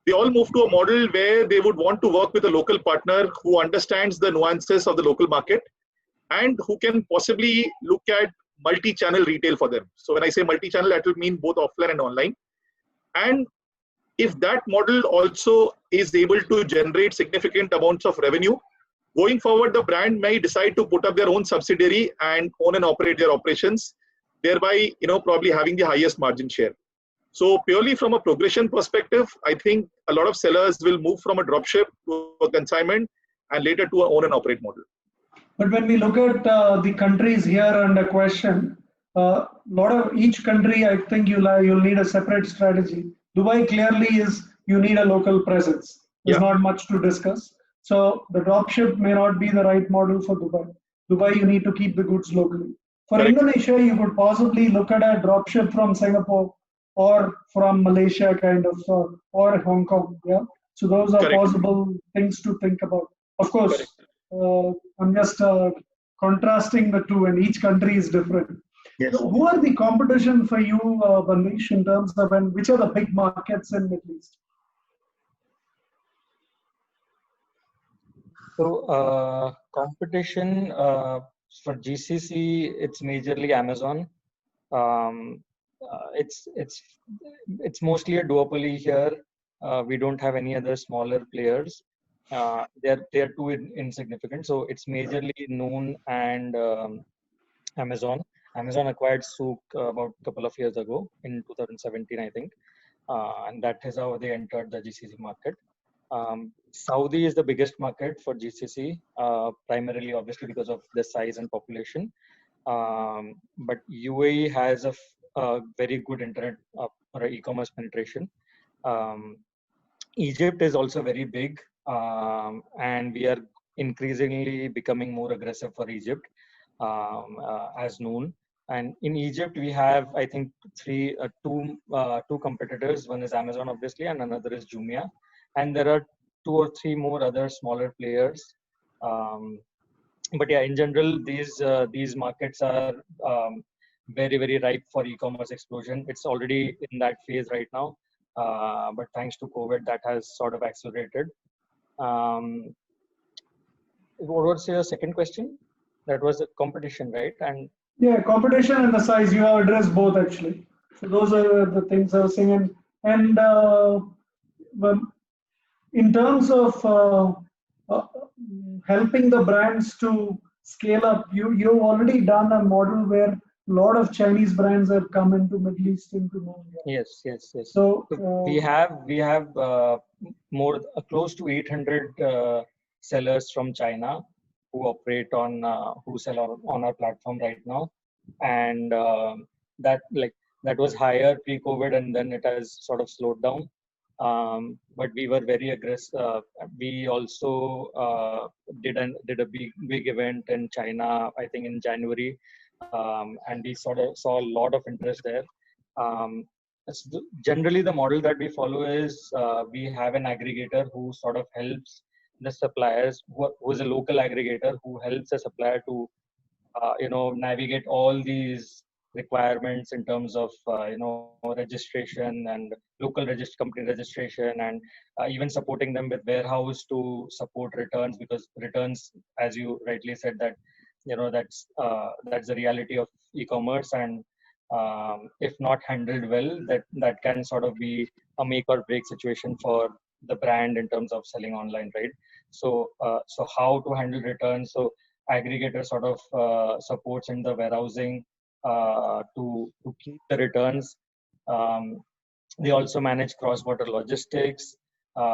they all move to a model where they would want to work with a local partner who understands the nuances of the local market and who can possibly look at multi-channel retail for them. So when I say multi-channel, that will mean both offline and online. And if that model also is able to generate significant amounts of revenue, going forward, the brand may decide to put up their own subsidiary and own and operate their operations, thereby, probably having the highest margin share. So purely from a progression perspective, I think a lot of sellers will move from a dropship to a consignment and later to an own and operate model. But when we look at the countries here under question, lot of each country, I think you'll need a separate strategy. Dubai clearly is you need a local presence. There's not much to discuss. So the dropship may not be the right model for Dubai. Dubai, you need to keep the goods locally. For Correct. Indonesia, you could possibly look at a dropship from Singapore or from Malaysia, kind of, or Hong Kong. Yeah. So those are Correct. possible things to think about. Of course, I'm just contrasting the two, and each country is different. Yes. So who are the competition for you, Banish, in terms of, and which are the big markets in Middle East? So competition for GCC, it's majorly Amazon. It's mostly a duopoly here. We don't have any other smaller players. They're too insignificant. So it's majorly Noon and Amazon. Amazon acquired Souk about a couple of years ago in 2017, I think, and that is how they entered the GCC market. Saudi is the biggest market for GCC, primarily obviously because of the size and population. But UAE has a very good internet or e-commerce penetration. Egypt is also very big, and we are increasingly becoming more aggressive for Egypt as Noon. And in Egypt, we have, I think, two competitors. One is Amazon, obviously, and another is Jumia. And there are 2 or 3 more other smaller players. But yeah, in general, these markets are very, very ripe for e-commerce explosion. It's already in that phase right now. But thanks to COVID, that has sort of accelerated. What was your second question? That was the competition, right? And yeah, competition and the size. You have addressed both actually. So those are the things I was saying. And in terms of helping the brands to scale up, you've already done a model where a lot of Chinese brands have come into Middle East into India. Yes. So we have more close to 800 sellers from China who operate on who sell on our platform right now, and that was higher pre-COVID, and then it has sort of slowed down. But we were very aggressive. We also did a big event in China, I think in January, and we sort of saw a lot of interest there. Generally, the model that we follow is we have an aggregator who sort of helps the suppliers, who is a local aggregator who helps the supplier to navigate all these requirements in terms of registration and local company registration, and even supporting them with warehouse to support returns, because returns, as you rightly said, that that's the reality of e-commerce, and if not handled well, that can sort of be a make or break situation for the brand in terms of selling online, right? So so how to handle returns. So aggregator sort of supports in the warehousing to keep the returns. They also manage cross-border logistics,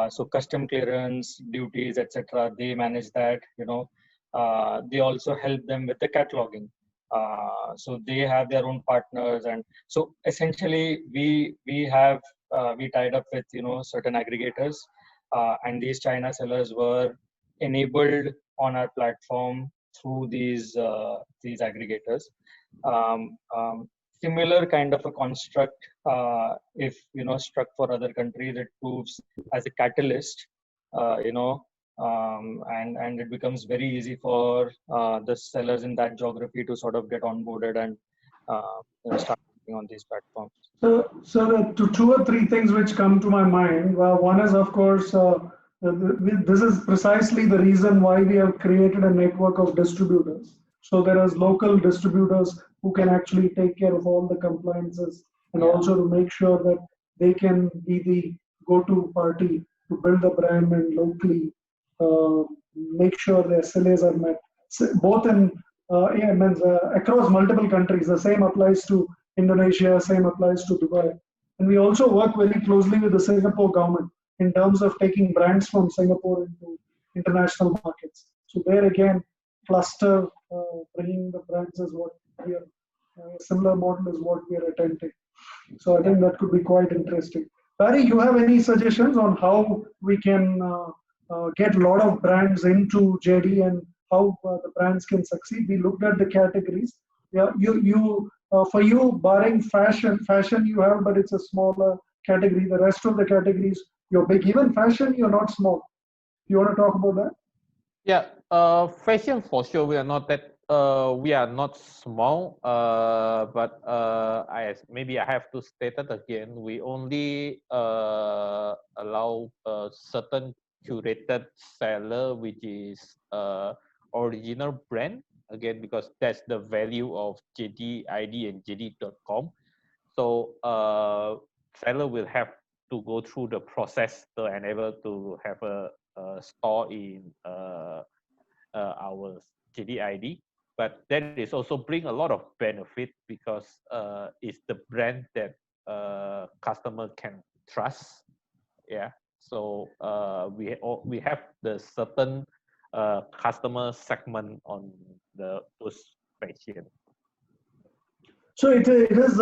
so custom clearance, duties, etc. They manage that. They also help them with the cataloging. So they have their own partners, and so essentially we tied up with certain aggregators, and these China sellers were enabled on our platform through these aggregators. Similar kind of a construct, if struck for other countries, it proves as a catalyst, and it becomes very easy for the sellers in that geography to sort of get onboarded and start working on these platforms. So the two or three things which come to my mind. Well, one is, of course, this is precisely the reason why we have created a network of distributors. So there is local distributors who can actually take care of all the compliances, and also to make sure that they can be the go-to party to build the brand and locally make sure their SLAs are met. So both in across multiple countries. The same applies to Indonesia, same applies to Dubai. And we also work very closely with the Singapore government in terms of taking brands from Singapore into international markets. So there again, cluster bringing the brands is what we are, a similar model is what we are attempting. So I think that could be quite interesting. Barry, you have any suggestions on how we can get a lot of brands into JD and how the brands can succeed? We looked at the categories. Yeah, for you, barring fashion you have, but it's a smaller category. The rest of the categories, you're big. Even fashion, you're not small. You want to talk about that? Yeah, fashion for sure. We are not that. We are not small. But maybe I have to state that again. We only allow certain curated seller, which is original brand. Again, because that's the value of JD ID and JD.com. So seller will have to go through the process to enable to have a store in our JD ID. But that is also bring a lot of benefit because it's the brand that customer can trust. Yeah. So we have the certain customer segment on those pages. So it is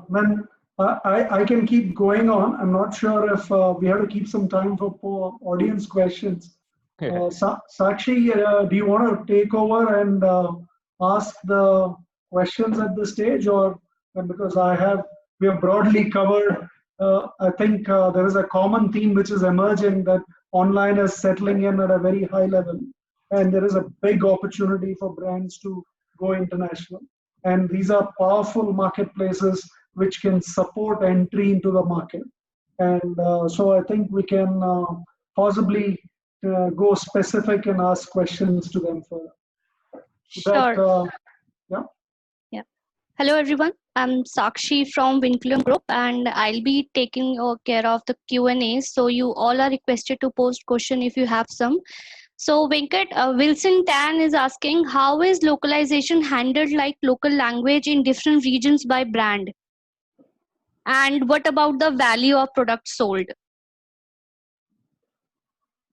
when I can keep going on. I'm not sure if we have to keep some time for audience questions. Sakshi, do you want to take over and ask the questions at this stage, or because we have broadly covered? I think there is a common theme which is emerging, that online is settling in at a very high level, and there is a big opportunity for brands to go international. And these are powerful marketplaces which can support entry into the market. And so I think we can possibly go specific and ask questions to them for that. Sure. Yeah. Hello, everyone. I'm Sakshi from Vinculum Group, and I'll be taking care of the Q&A. So you all are requested to post question if you have some. So Venkat, Wilson Tan is asking, how is localization handled, like local language in different regions by brand? And what about the value of products sold?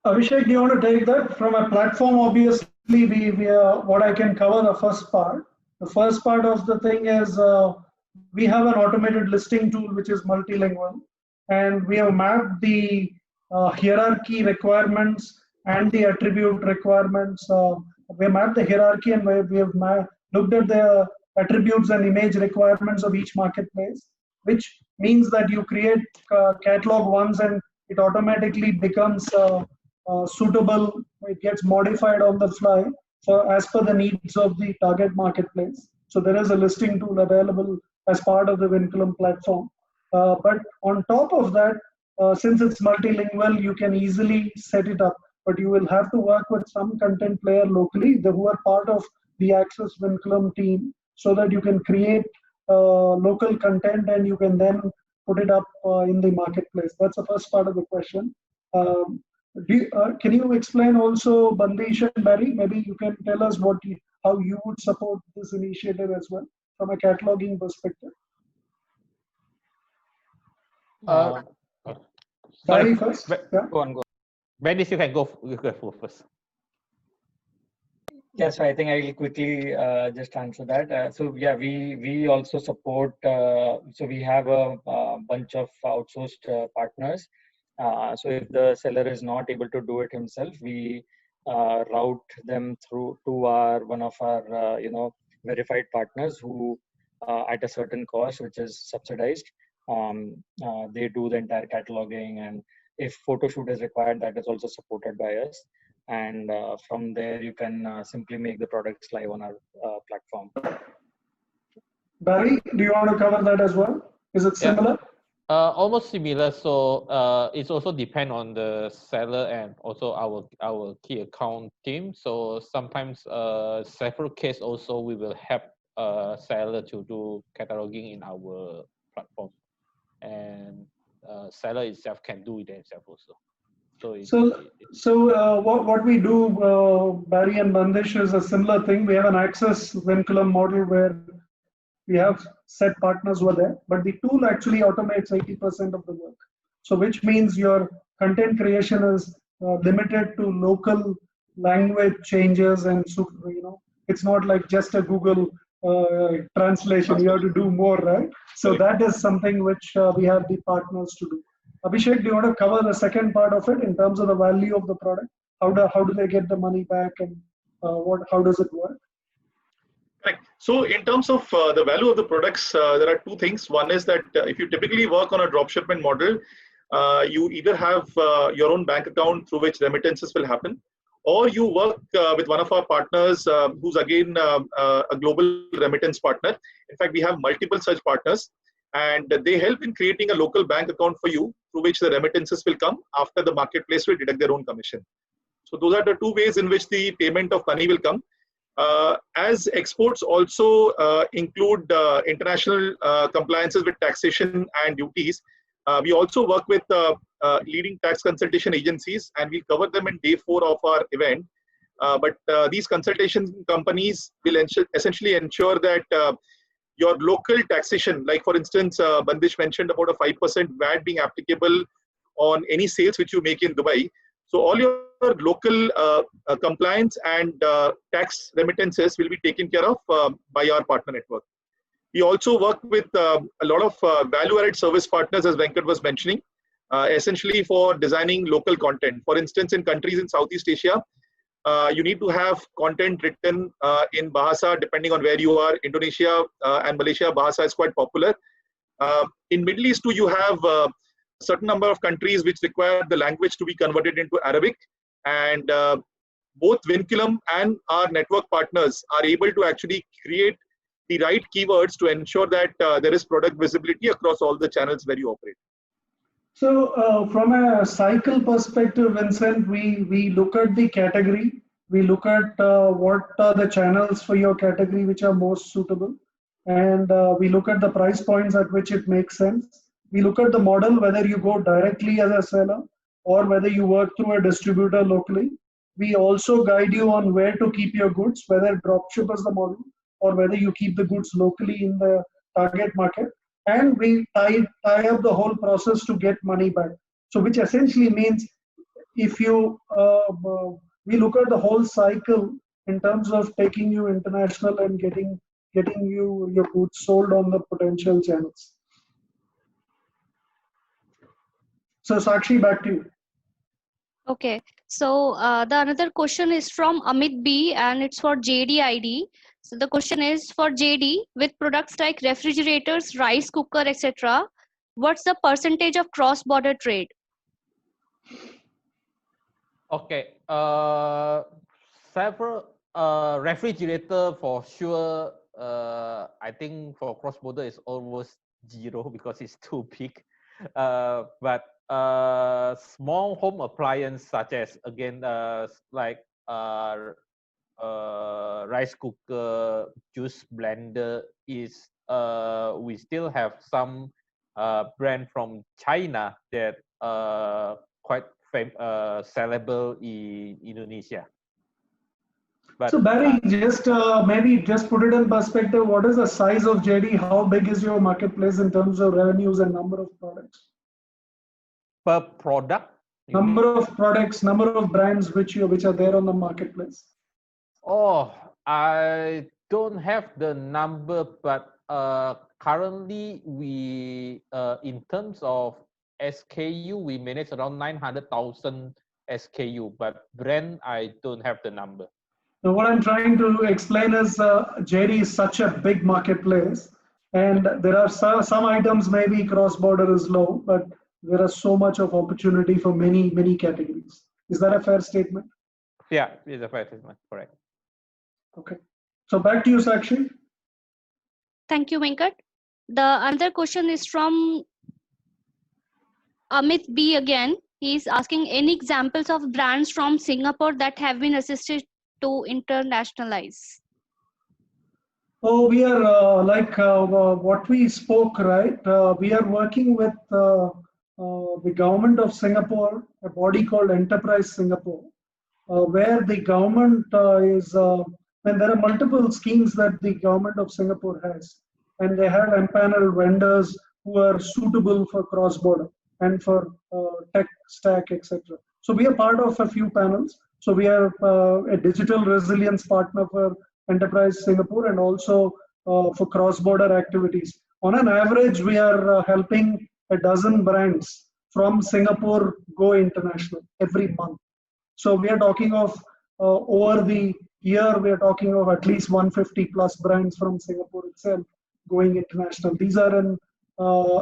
Abhishek, do you want to take that? From a platform, obviously, what I can cover the first part. The first part of the thing is we have an automated listing tool which is multilingual, and we have mapped the hierarchy requirements and the attribute requirements. We have mapped the hierarchy, and we have looked at the attributes and image requirements of each marketplace, which means that you create catalog once and it automatically becomes suitable. It gets modified on the fly as per the needs of the target marketplace. So there is a listing tool available as part of the Vinculum platform. But on top of that, since it's multilingual, you can easily set it up. But you will have to work with some content player locally who are part of the Access Vinculum team, so that you can create local content and you can then put it up in the marketplace. That's the first part of the question. Can you explain also, Bandish and Barry? Maybe you can tell us how you would support this initiative as well from a cataloging perspective. Sorry, Barry first. Yeah. Go on. Bennis, you can go first. Yes, so I think I'll quickly just answer that. So yeah, we also support. So we have a bunch of outsourced partners. So if the seller is not able to do it himself, we route them through to one of our verified partners who at a certain cost, which is subsidized. They do the entire cataloging, and if photo shoot is required, that is also supported by us. And from there you can simply make the products live on our platform. Barry, do you want to cover that as well? Is it similar? Almost similar. So it's also depend on the seller and also our key account team. So sometimes several case also we will help seller to do cataloging in our platform, and seller itself can do it themselves also. So what we do, Barry and Bandish, is a similar thing. We have an access Vinculum model where we have set partners who are there, but the tool actually automates 80% of the work. So which means your content creation is limited to local language changes, and so it's not like just a Google translation. You have to do more, right? So that is something which we have the partners to do. Abhishek, do you want to cover the second part of it in terms of the value of the product? How do they get the money back, and how does it work? Right. So in terms of the value of the products, there are two things. One is that if you typically work on a dropshipment model, you either have your own bank account through which remittances will happen, or you work with one of our partners who's again a global remittance partner. In fact, we have multiple such partners, and they help in creating a local bank account for you through which the remittances will come after the marketplace will deduct their own commission. So those are the two ways in which the payment of money will come. As exports also include international compliances with taxation and duties, we also work with leading tax consultation agencies, and we cover them in day 4 of our event. But these consultation companies will essentially ensure that your local taxation, like for instance, Bandish mentioned about a 5% VAT being applicable on any sales which you make in Dubai. So all your local compliance and tax remittances will be taken care of by our partner network. We also work with a lot of value-added service partners, as Venkat was mentioning, essentially for designing local content. For instance, in countries in Southeast Asia, you need to have content written in Bahasa, depending on where you are. Indonesia and Malaysia, Bahasa is quite popular. In Middle East too, you have certain number of countries which require the language to be converted into Arabic, and both Vinculum and our network partners are able to actually create the right keywords to ensure that there is product visibility across all the channels where you operate. So from a cycle perspective, Vincent, we look at the category, we look at what are the channels for your category which are most suitable, and we look at the price points at which it makes sense. We look at the model, whether you go directly as a seller or whether you work through a distributor locally. We also guide you on where to keep your goods, whether dropship is the model or whether you keep the goods locally in the target market. And we tie up the whole process to get money back. So which essentially means if you, we look at the whole cycle in terms of taking you international and getting you your goods sold on the potential channels. So Sakshi, back to you. Okay, so the another question is from Amit B, and it's for JDID. So the question is for JD, with products like refrigerators, rice cooker, etc., what's the percentage of cross-border trade? Okay, several refrigerator for sure. I think for cross-border is almost zero because it's too big. But small home appliance such as again like rice cooker, juice blender is we still have some brand from China that quite sellable in Indonesia. But, so Barry, just maybe just put it in perspective. What is the size of JD? How big is your marketplace in terms of revenues and number of products? per product? Number of products, number of brands which are there on the marketplace. Oh, I don't have the number, but currently we, in terms of SKU, we manage around 900,000 SKU, but brand, I don't have the number. So what I'm trying to explain is JD is such a big marketplace, and there are some items maybe cross-border is low, but there is so much of opportunity for many categories. Is that a fair statement? Yeah, it's a fair statement, correct. Okay. So back to you, Sakshi. Thank you, Venkat. The other question is from Amit B again. He's asking any examples of brands from Singapore that have been assisted to internationalize. Oh, we are what we spoke, right? We are working with the government of Singapore, a body called Enterprise Singapore, where the government and there are multiple schemes that the government of Singapore has, and they have empaneled vendors who are suitable for cross-border and for tech stack, etc. So we are part of a few panels. So we are a digital resilience partner for Enterprise Singapore and also for cross-border activities. On an average, we are helping a dozen brands from Singapore go international every month. So we are talking of over the year, we are talking of at least 150 plus brands from Singapore itself going international. These are in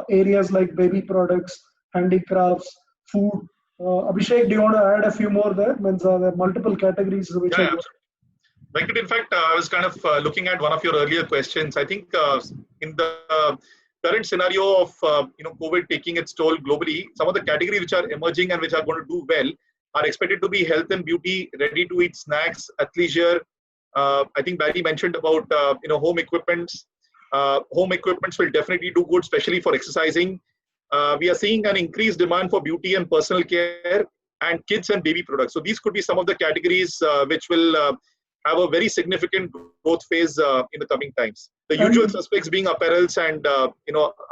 areas like baby products, handicrafts, food. Abhishek, do you want to add a few more there? There are multiple categories which yeah, Venkat, in fact, I was kind of looking at one of your earlier questions. I think in the current scenario of COVID taking its toll globally, some of the categories which are emerging and which are going to do well are expected to be health and beauty, ready-to-eat snacks, athleisure. I think Barry mentioned about home equipments. Home equipments will definitely do good, especially for exercising. We are seeing an increased demand for beauty and personal care and kids and baby products. So these could be some of the categories which will have a very significant growth phase in the coming times. The usual suspects being apparels and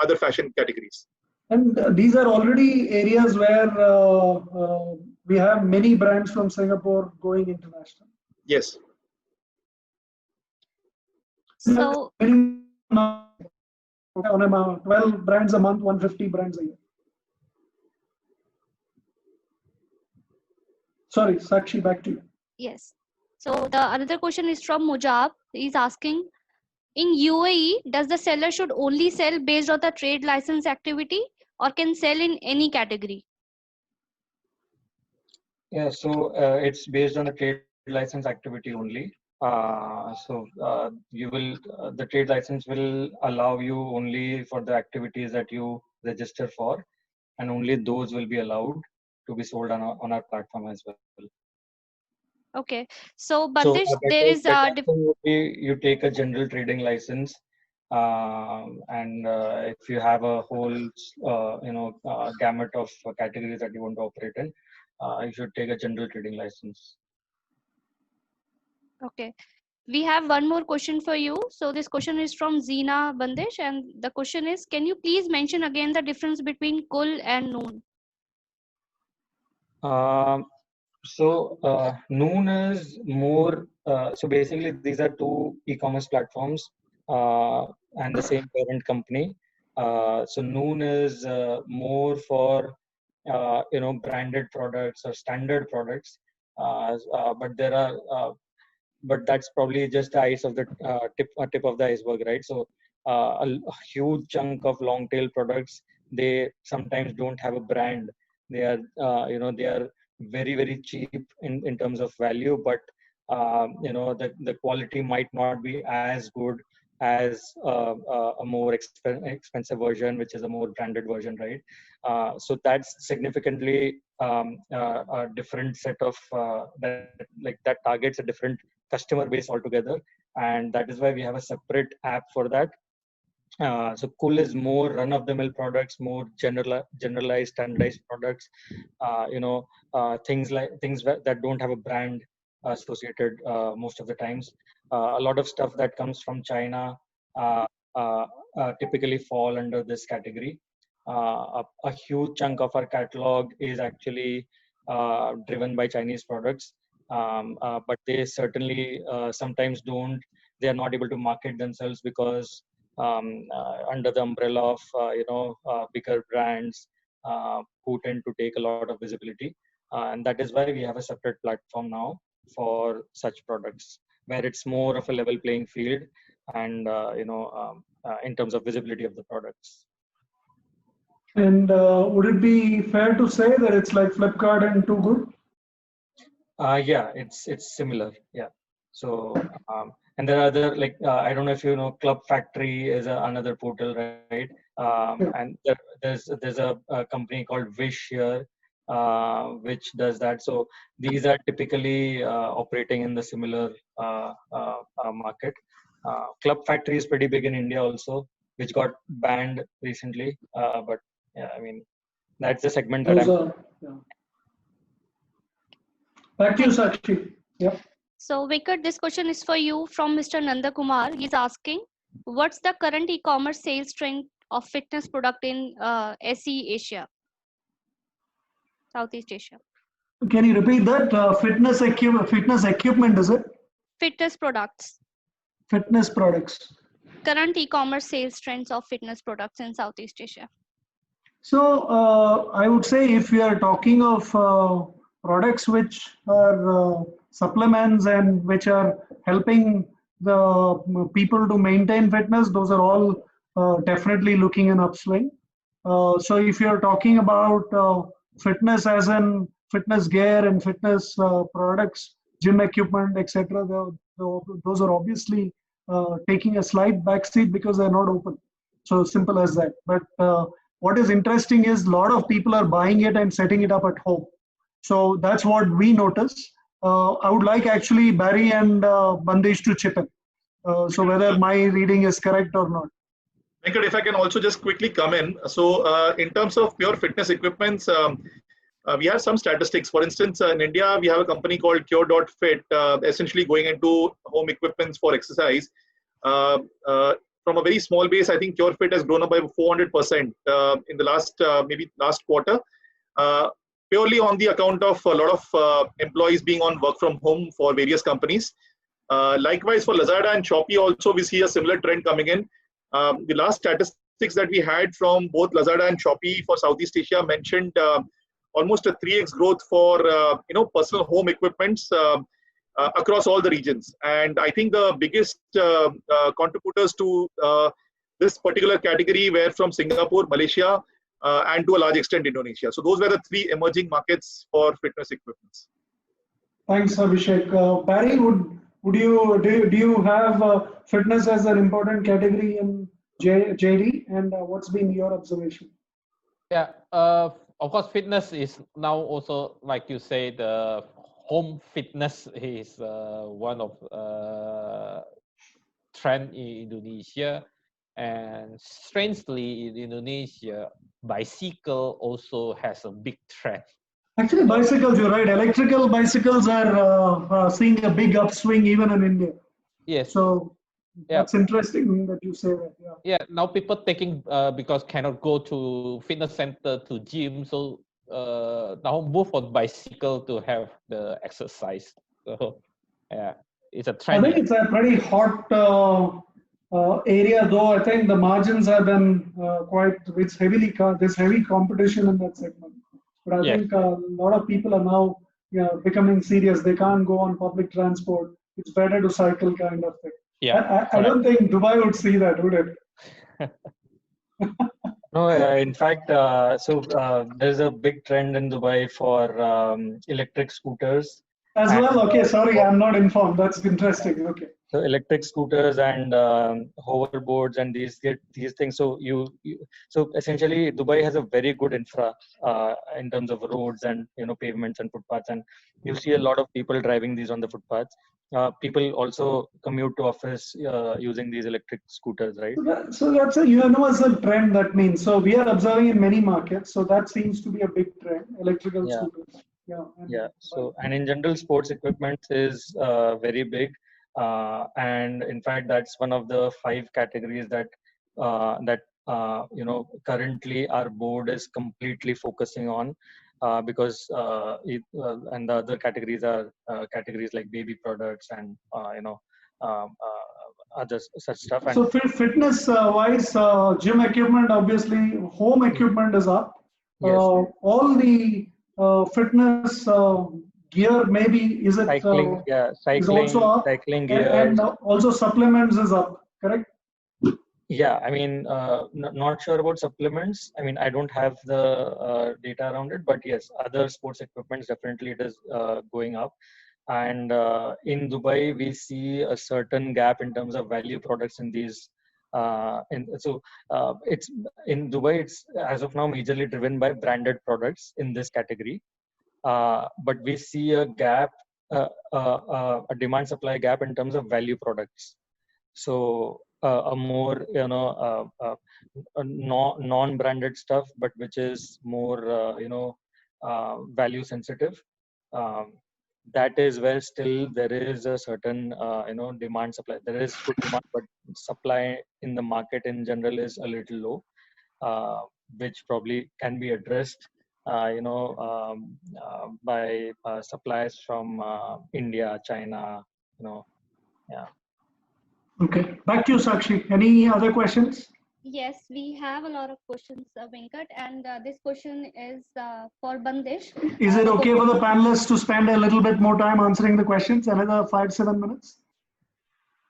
other fashion categories. And these are already areas where we have many brands from Singapore going international. Yes. So on about 12 brands a month, 150 brands a year. Sorry, Sakshi, back to you. yes. So the another question is from Mujab. He's asking, in UAE, does the seller should only sell based on the trade license activity or can sell in any category? Yeah, so it's based on the trade license activity only. You will the trade license will allow you only for the activities that you register for, and only those will be allowed to be sold on our platform as well. Okay, so Bandish, there is a you take a general trading license, and if you have a whole gamut of categories that you want to operate in, you should take a general trading license. Okay, we have one more question for you. So this question is from Zina Bandish, and the question is, can you please mention again the difference between Kul and Noon? Noon is more, so basically these are two e-commerce platforms and the same parent company. So Noon is more for branded products or standard products, but that's probably just the ice of the tip of the iceberg, right? So a huge chunk of long tail products, they sometimes don't have a brand. They are they are very cheap in terms of value, but the quality might not be as good as a more expensive version, which is a more branded version, right? So that's significantly a different set of that targets a different customer base altogether, and that is why we have a separate app for that. So Cool is more run-of-the-mill products, more generalized, standardized products. Things that don't have a brand associated most of the times. A lot of stuff that comes from China uh, typically fall under this category. A huge chunk of our catalog is actually driven by Chinese products, but they certainly sometimes don't. They are not able to market themselves because under the umbrella of bigger brands who tend to take a lot of visibility, and that is why we have a separate platform now for such products, where it's more of a level playing field, and in terms of visibility of the products. And would it be fair to say that it's like Flipkart and Too Good? Yeah, it's similar. Yeah. So and there are other, like I don't know if you know, Club Factory is another portal, right? And there's a company called Wish here, which does that. So these are typically operating in the similar market. Club Factory is pretty big in India also, which got banned recently. But yeah, I mean, that's the segment that Yeah. Back to you, Sakshi. Yeah. So Venkat, this question is for you from Mr. Nanda Kumar. He's asking, what's the current e-commerce sales trend of fitness product in SE Asia, Southeast Asia? Can you repeat that? Fitness equipment, is it? Fitness products. Fitness products. Current e-commerce sales trends of fitness products in Southeast Asia. So I would say if we are talking of products which are supplements and which are helping the people to maintain fitness, those are all definitely looking an upswing. So if you're talking about fitness as in fitness gear and fitness products, gym equipment, etc., those are obviously taking a slight backseat because they're not open. So simple as that. But what is interesting is a lot of people are buying it and setting it up at home. So that's what we notice. I would like actually Barry and Bandesh to chip in. So whether my reading is correct or not. Venkat, if I can also just quickly come in. So in terms of pure fitness equipments, we have some statistics. For instance, in India, we have a company called Cure.fit, essentially going into home equipments for exercise. From a very small base, I think CureFit has grown up by 400% in the last quarter, purely on the account of a lot of employees being on work from home for various companies. Likewise, for Lazada and Shopee also, we see a similar trend coming in. The last statistics that we had from both Lazada and Shopee for Southeast Asia mentioned almost a 3x growth for personal home equipments across all the regions. And I think the biggest contributors to this particular category were from Singapore, Malaysia, and to a large extent Indonesia. So those were the three emerging markets for fitness equipments. Thanks, Abhishek. Barry, do you have fitness as an important category in JD, and what's been your observation? Yeah, of course, fitness is now also, like you say, the home fitness is one of trend in Indonesia, and strangely in Indonesia, bicycle also has a big trend. Actually, bicycles, you're right. Electrical bicycles are seeing a big upswing even in India. Yes. So that's interesting that you say that. Yeah. Yeah. Now people taking because cannot go to fitness center to gym, so now move on bicycle to have the exercise. So yeah, it's a trend. I think it's a pretty hot area, though. I think the margins have been there's heavy competition in that segment. But I think a lot of people are now becoming serious. They can't go on public transport. It's better to cycle, kind of thing. Yeah, I don't think Dubai would see that, would it? No, in fact, there's a big trend in Dubai for electric scooters, As And, well, okay, sorry, I'm not informed. That's interesting. Okay. so electric scooters and hoverboards and these things. So so essentially Dubai has a very good infra in terms of roads and pavements and footpaths, and you see a lot of people driving these on the footpaths. People also commute to office using these electric scooters, right? So that's a universal trend, that means. So we are observing in many markets. So that seems to be a big trend, electrical Yeah. scooters. Yeah. Yeah. So, and in general, sports equipment is very big, and in fact, that's one of the 5 categories that currently our board is completely focusing on, because and the other categories are categories like baby products and other such stuff. And So fitness wise, gym equipment, obviously, home equipment is up. yes, All the fitness gear, maybe, is it cycling, yeah, is also up, cycling and gears. also supplements is up, correct? Yeah, I mean, not sure about supplements. I mean, I don't have the data around it, but yes, other sports equipments, definitely it is going up. And in Dubai, we see a certain gap in terms of value products in these. It's in Dubai, it's as of now majorly driven by branded products in this category. But we see a gap, a demand supply gap in terms of value products. So a more non-branded stuff, but which is more value sensitive. That is where still there is a certain demand supply. There is good demand, but supply in the market in general is a little low, which probably can be addressed by suppliers from India, China, yeah. Okay, back to you, Sakshi. Any other questions? Yes, we have a lot of questions, Venkat, and this question is for Bandish. Is it okay for the panelists to spend a little bit more time answering the questions, another 5-7 minutes?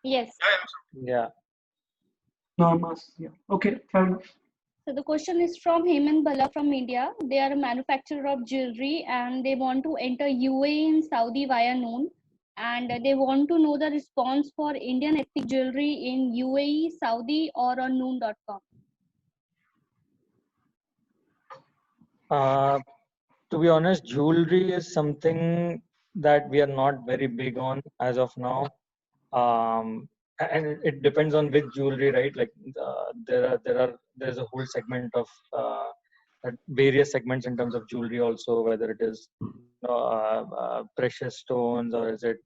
Yes. Yeah. No, I must. Yeah. Okay, fair enough. So the question is from Hemant Bala from India. They are a manufacturer of jewelry and they want to enter UAE in Saudi via Noon. And they want to know the response for Indian ethnic jewelry in UAE, Saudi, or on noon.com. To be honest, jewelry is something that we are not very big on as of now. And it depends on which jewelry, right? Like there's a whole segment of various segments in terms of jewelry also, whether it is precious stones or is it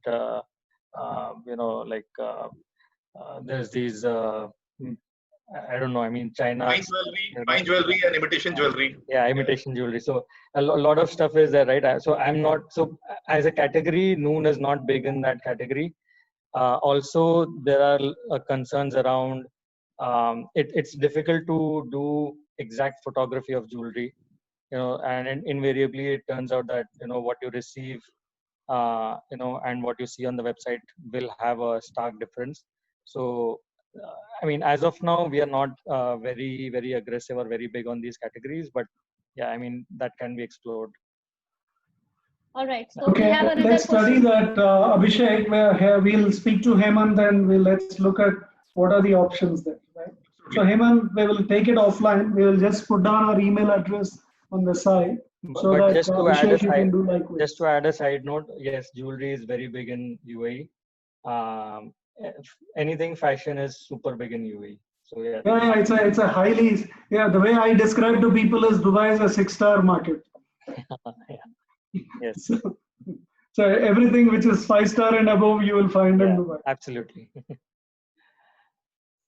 there's these I don't know. I mean, China. Fine jewelry and imitation jewelry. Yeah, imitation jewelry. So a lot of stuff is there, right? So I'm not. So as a category, Noon is not big in that category. Also, there are concerns around. It's difficult to do exact photography of jewelry, and invariably it turns out that what you receive, and what you see on the website will have a stark difference. So. I mean, as of now, we are not very, very aggressive or very big on these categories, but yeah, I mean, that can be explored. All right. So okay, we have another let's study that, Abhishek. We'll speak to Hemant and let's look at what are the options there, right? So Hemant, we will take it offline. We will just put down our email address on the side. So but that just to Abhishek, you can do likewise. Just to add a side note, yes, jewelry is very big in UAE. Anything fashion is super big in UAE. So yeah. Yeah, it's a highly, the way I describe to people is Dubai is a 6-star market. Yeah. Yes. So everything which is 5-star and above, you will find in Dubai. Absolutely.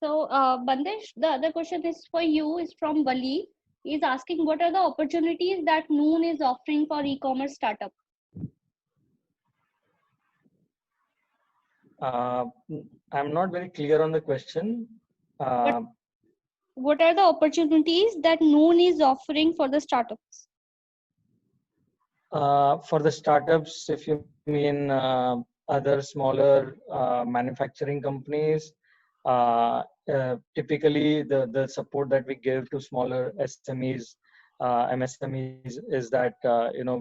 So Bandish, the other question is for you, is from Wali. He's asking, what are the opportunities that Noon is offering for e-commerce startup? I'm not very clear on the question. What are the opportunities that Noon is offering for the startups? For the startups, if you mean other smaller manufacturing companies, typically the support that we give to smaller SMEs MSMEs is that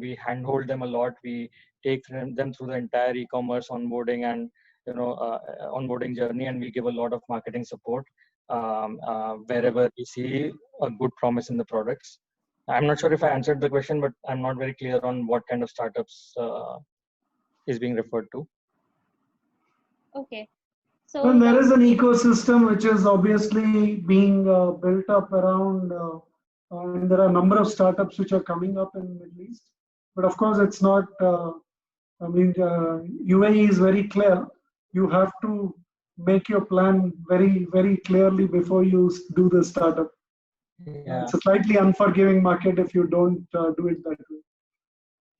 we handhold them a lot. We take them through the entire e-commerce onboarding and onboarding journey, and we give a lot of marketing support wherever we see a good promise in the products. I'm not sure if I answered the question, but I'm not very clear on what kind of startups is being referred to. Okay. So well, there is an ecosystem which is obviously being built up around, and there are a number of startups which are coming up in the Middle East. But of course, it's not. UAE is very clear. You have to make your plan very, very clearly before you do the startup. Yeah. It's a slightly unforgiving market if you don't do it that way.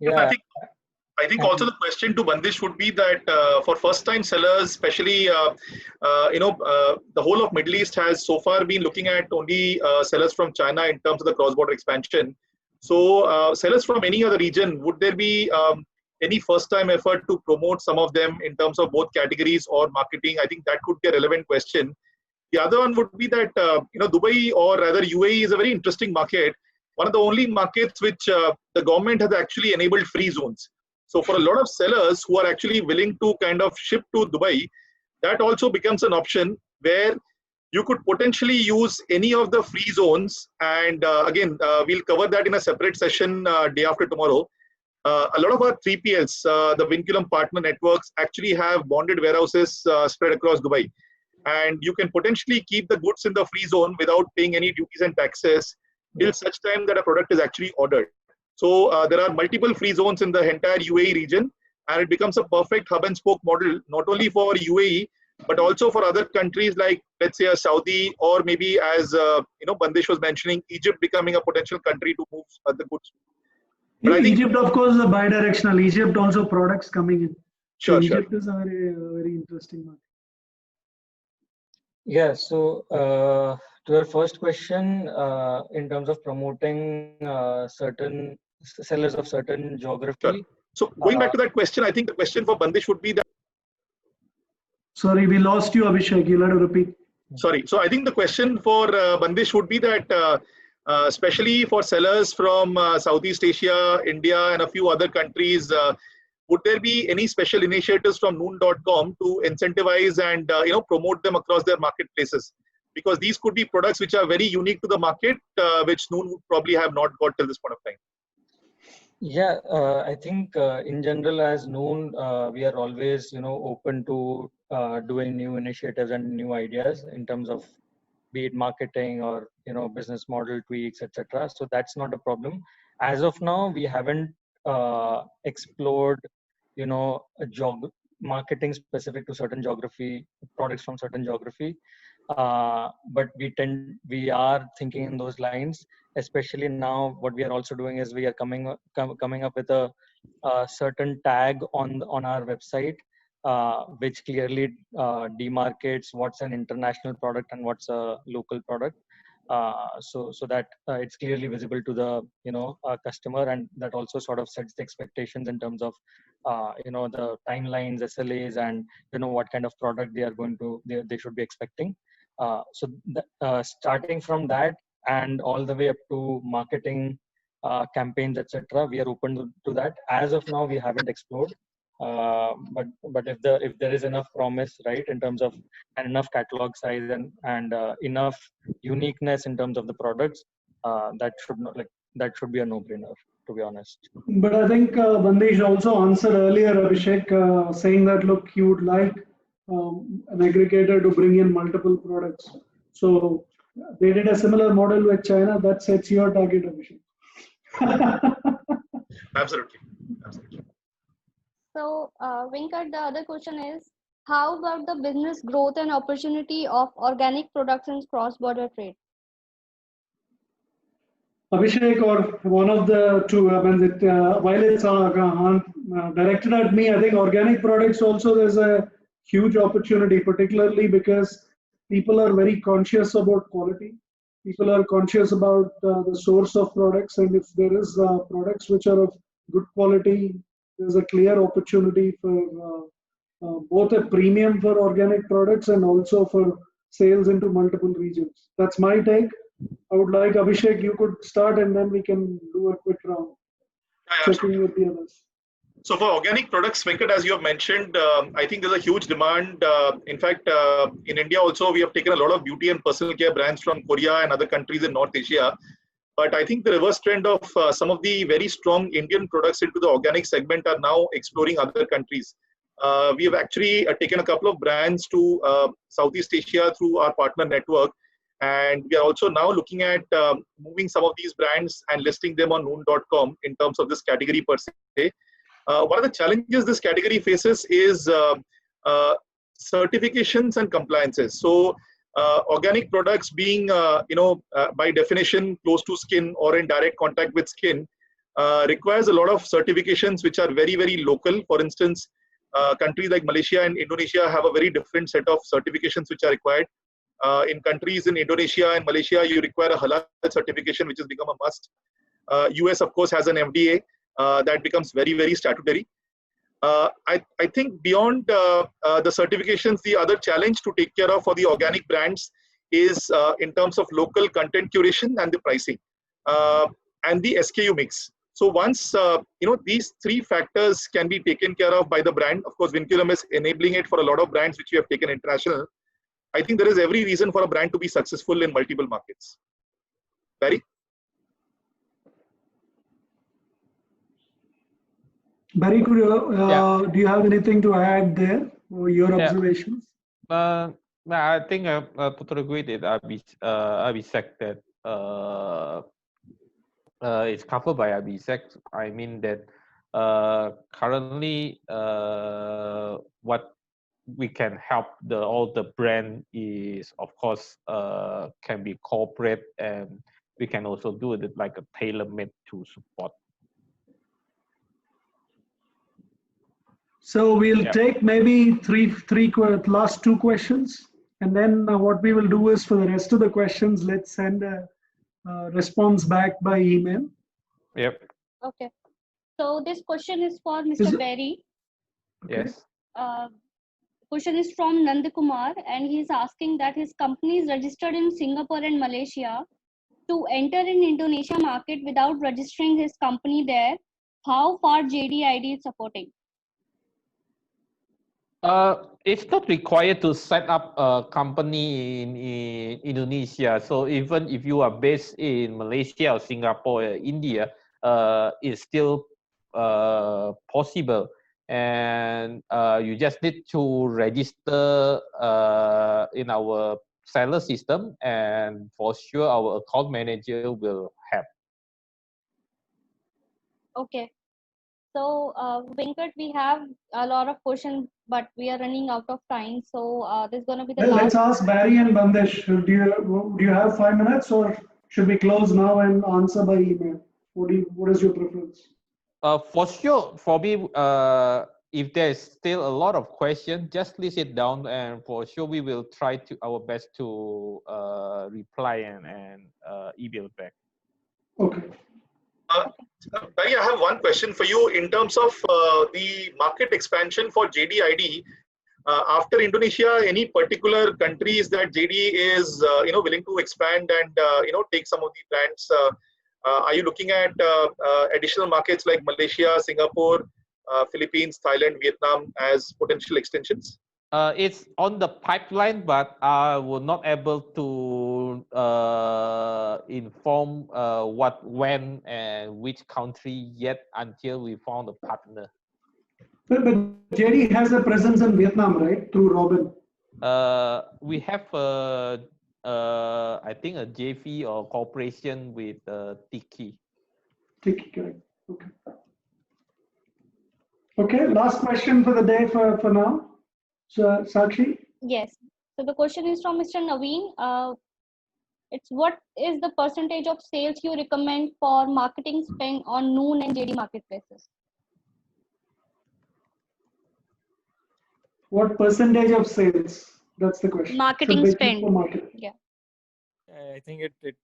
Yeah. I think also the question to Bandish would be that for first-time sellers, especially, the whole of Middle East has so far been looking at only sellers from China in terms of the cross-border expansion. So sellers from any other region, would there be any first-time effort to promote some of them in terms of both categories or marketing? I think that could be a relevant question. The other one would be that Dubai, or rather UAE, is a very interesting market. One of the only markets which the government has actually enabled free zones. So for a lot of sellers who are actually willing to kind of ship to Dubai, that also becomes an option where you could potentially use any of the free zones. And again, we'll cover that in a separate session day after tomorrow. A lot of our 3PLs, the Vinculum partner networks, actually have bonded warehouses spread across Dubai. And you can potentially keep the goods in the free zone without paying any duties and taxes till such time that a product is actually ordered. So there are multiple free zones in the entire UAE region, and it becomes a perfect hub and spoke model, not only for UAE, but also for other countries like, let's say, Saudi, or maybe as Bandish was mentioning, Egypt becoming a potential country to move the goods. But I think Egypt, of course, is a bi-directional. Egypt also products coming in. Sure, Egypt is a very interesting market. Yeah. So to your first question, in terms of promoting certain sellers of certain geography. Sure. So going back to that question, I think the question for Bandish would be that. Sorry, we lost you, Abhishek. You'll have to repeat. Sorry. So I think the question for Bandish would be that, especially for sellers from Southeast Asia, India, and a few other countries, would there be any special initiatives from Noon.com to incentivize and promote them across their marketplaces? Because these could be products which are very unique to the market, which Noon would probably have not got till this point of time. Yeah, I think in general, as Noon, we are always open to doing new initiatives and new ideas in terms of be it marketing or business model tweaks, etc. So that's not a problem. As of now, we haven't explored a marketing specific to certain geography, products from certain geography. But we are thinking in those lines, especially now. What we are also doing is we are coming up with a certain tag on our website, which clearly demarcates what's an international product and what's a local product, so that it's clearly visible to the customer, and that also sort of sets the expectations in terms of the timelines, SLAs, and what kind of product they should be expecting. Starting from that and all the way up to marketing campaigns, etc., we are open to that. As of now, we haven't explored. But if there is enough promise, right, in terms of and enough catalog size and enough uniqueness in terms of the products, that should be a no-brainer, to be honest. But I think Bandish also answered earlier, Abhishek, saying that look, he would like an aggregator to bring in multiple products. So they did a similar model with China. That sets your target, Abhishek. Absolutely. So, Venkat, the other question is, how about the business growth and opportunity of organic products in cross-border trade? Abhishek, or one of the two, while it's directed at me, I think organic products also there's a huge opportunity, particularly because people are very conscious about quality. People are conscious about the source of products, and if there is products which are of good quality, there's a clear opportunity for both a premium for organic products and also for sales into multiple regions. That's my take. I would like Abhishek, you could start and then we can do a quick round, checking with the others. So for organic products, Venkat, as you have mentioned, I think there's a huge demand. In fact, in India also, we have taken a lot of beauty and personal care brands from Korea and other countries in North Asia. But I think the reverse trend of some of the very strong Indian products into the organic segment are now exploring other countries. We have actually taken a couple of brands to Southeast Asia through our partner network. And we are also now looking at moving some of these brands and listing them on noon.com in terms of this category per se. One of the challenges this category faces is certifications and compliances. So organic products being, by definition, close to skin or in direct contact with skin, requires a lot of certifications which are very, very local. For instance, countries like Malaysia and Indonesia have a very different set of certifications which are required. In countries in Indonesia and Malaysia, you require a halal certification, which has become a must. US, of course, has an FDA that becomes very, very statutory. I think beyond the certifications, the other challenge to take care of for the organic brands is in terms of local content curation and the pricing and the SKU mix. So once these three factors can be taken care of by the brand, of course, Vinculum is enabling it for a lot of brands which we have taken international. I think there is every reason for a brand to be successful in multiple markets. Barry? Barry, do you have anything to add there or your observations? I think I totally agree with Abhishek that it's covered by Abhishek. I mean that currently what we can help all the brand is, of course, can be corporate, and we can also do it like a tailor-made to support. So we'll take maybe three last two questions, and then what we will do is for the rest of the questions, let's send a response back by email. Yep. Okay. So this question is for Mr. Berry. Okay. Yes. Question is from Nandakumar, and he's asking that his company is registered in Singapore and Malaysia. To enter in Indonesia market without registering his company there, how far JDID is supporting? It's not required to set up a company in Indonesia. So even if you are based in Malaysia or Singapore or India, it's still possible. And you just need to register in our seller system, and for sure our account manager will help. Okay. So Venkat, we have a lot of questions, but we are running out of time. So this is going to be the last. Let's ask Barry and Bandesh. Do you have 5 minutes, or should we close now and answer by email? What is your preference? For sure, for me, if there's still a lot of questions, just list it down, and for sure we will try our best to reply and email back. Okay. Barry, I have one question for you in terms of the market expansion for JDID. After Indonesia, any particular countries that JD is willing to expand and take some of the brands? Are you looking at additional markets like Malaysia, Singapore, Philippines, Thailand, Vietnam as potential extensions? It's on the pipeline, but I was not able to inform what, when, and which country yet until we found a partner. But JD has a presence in Vietnam, right? Through Robin. We have I think a JV or cooperation with Tiki. Tiki, correct. Okay. Okay, last question for the day for now. So, Sakshi? Yes. So the question is from Mr. Naveen. It's what is the percentage of sales you recommend for marketing spend on Noon and JD marketplaces? What percentage of sales? That's the question. Marketing spend. Yeah. I think it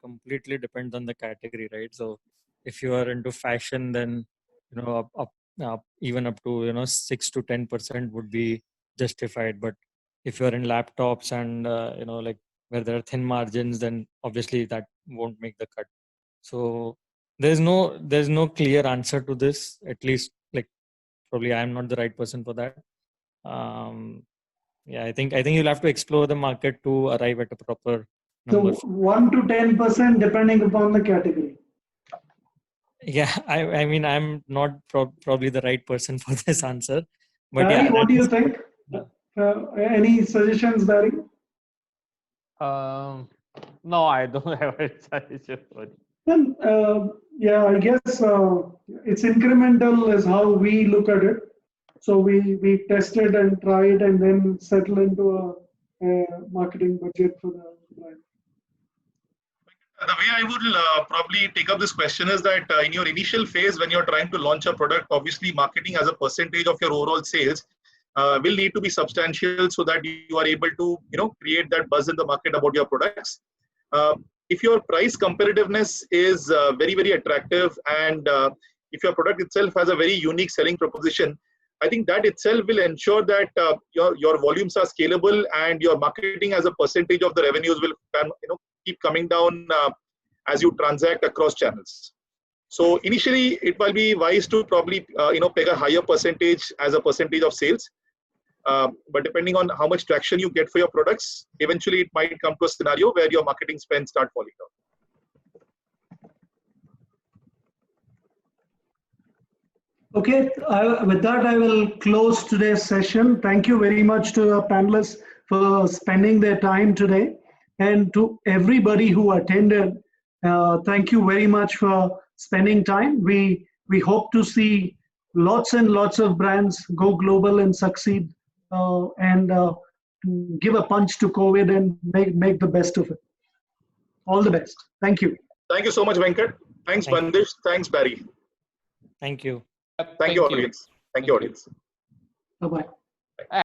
completely depends on the category, right? So if you are into fashion, then even up to 6 to 10% would be justified. But if you're in laptops and like where there are thin margins, then obviously that won't make the cut. So there's no clear answer to this. At least, like, probably I'm not the right person for that. Yeah, I think you'll have to explore the market to arrive at a proper number. So 1 to 10% depending upon the category. Yeah, I mean, I'm not probably the right person for this answer, but Barry, yeah. what do you think? Any suggestions, Barry? No, I don't have a suggestion for it. Then, yeah, I guess it's incremental is how we look at it. So we tested and tried and then settle into a marketing budget for the brand. The way I would probably take up this question is that in your initial phase, when you're trying to launch a product, obviously marketing as a percentage of your overall sales will need to be substantial so that you are able to, create that buzz in the market about your products. If your price competitiveness is very, very attractive, and if your product itself has a very unique selling proposition, I think that itself will ensure that your volumes are scalable and your marketing as a percentage of the revenues will keep coming down as you transact across channels. So initially, it will be wise to probably peg a higher percentage as a percentage of sales. But depending on how much traction you get for your products, eventually it might come to a scenario where your marketing spend start falling down. Okay, with that, I will close today's session. Thank you very much to the panelists for spending their time today. And to everybody who attended, thank you very much for spending time. We hope to see lots and lots of brands go global and succeed and give a punch to COVID and make the best of it. All the best. Thank you. Thank you so much, Venkat. Thanks, Bandish. Thanks, Barry. Thank you. Thank you, audience. Thank you, audience. Bye-bye.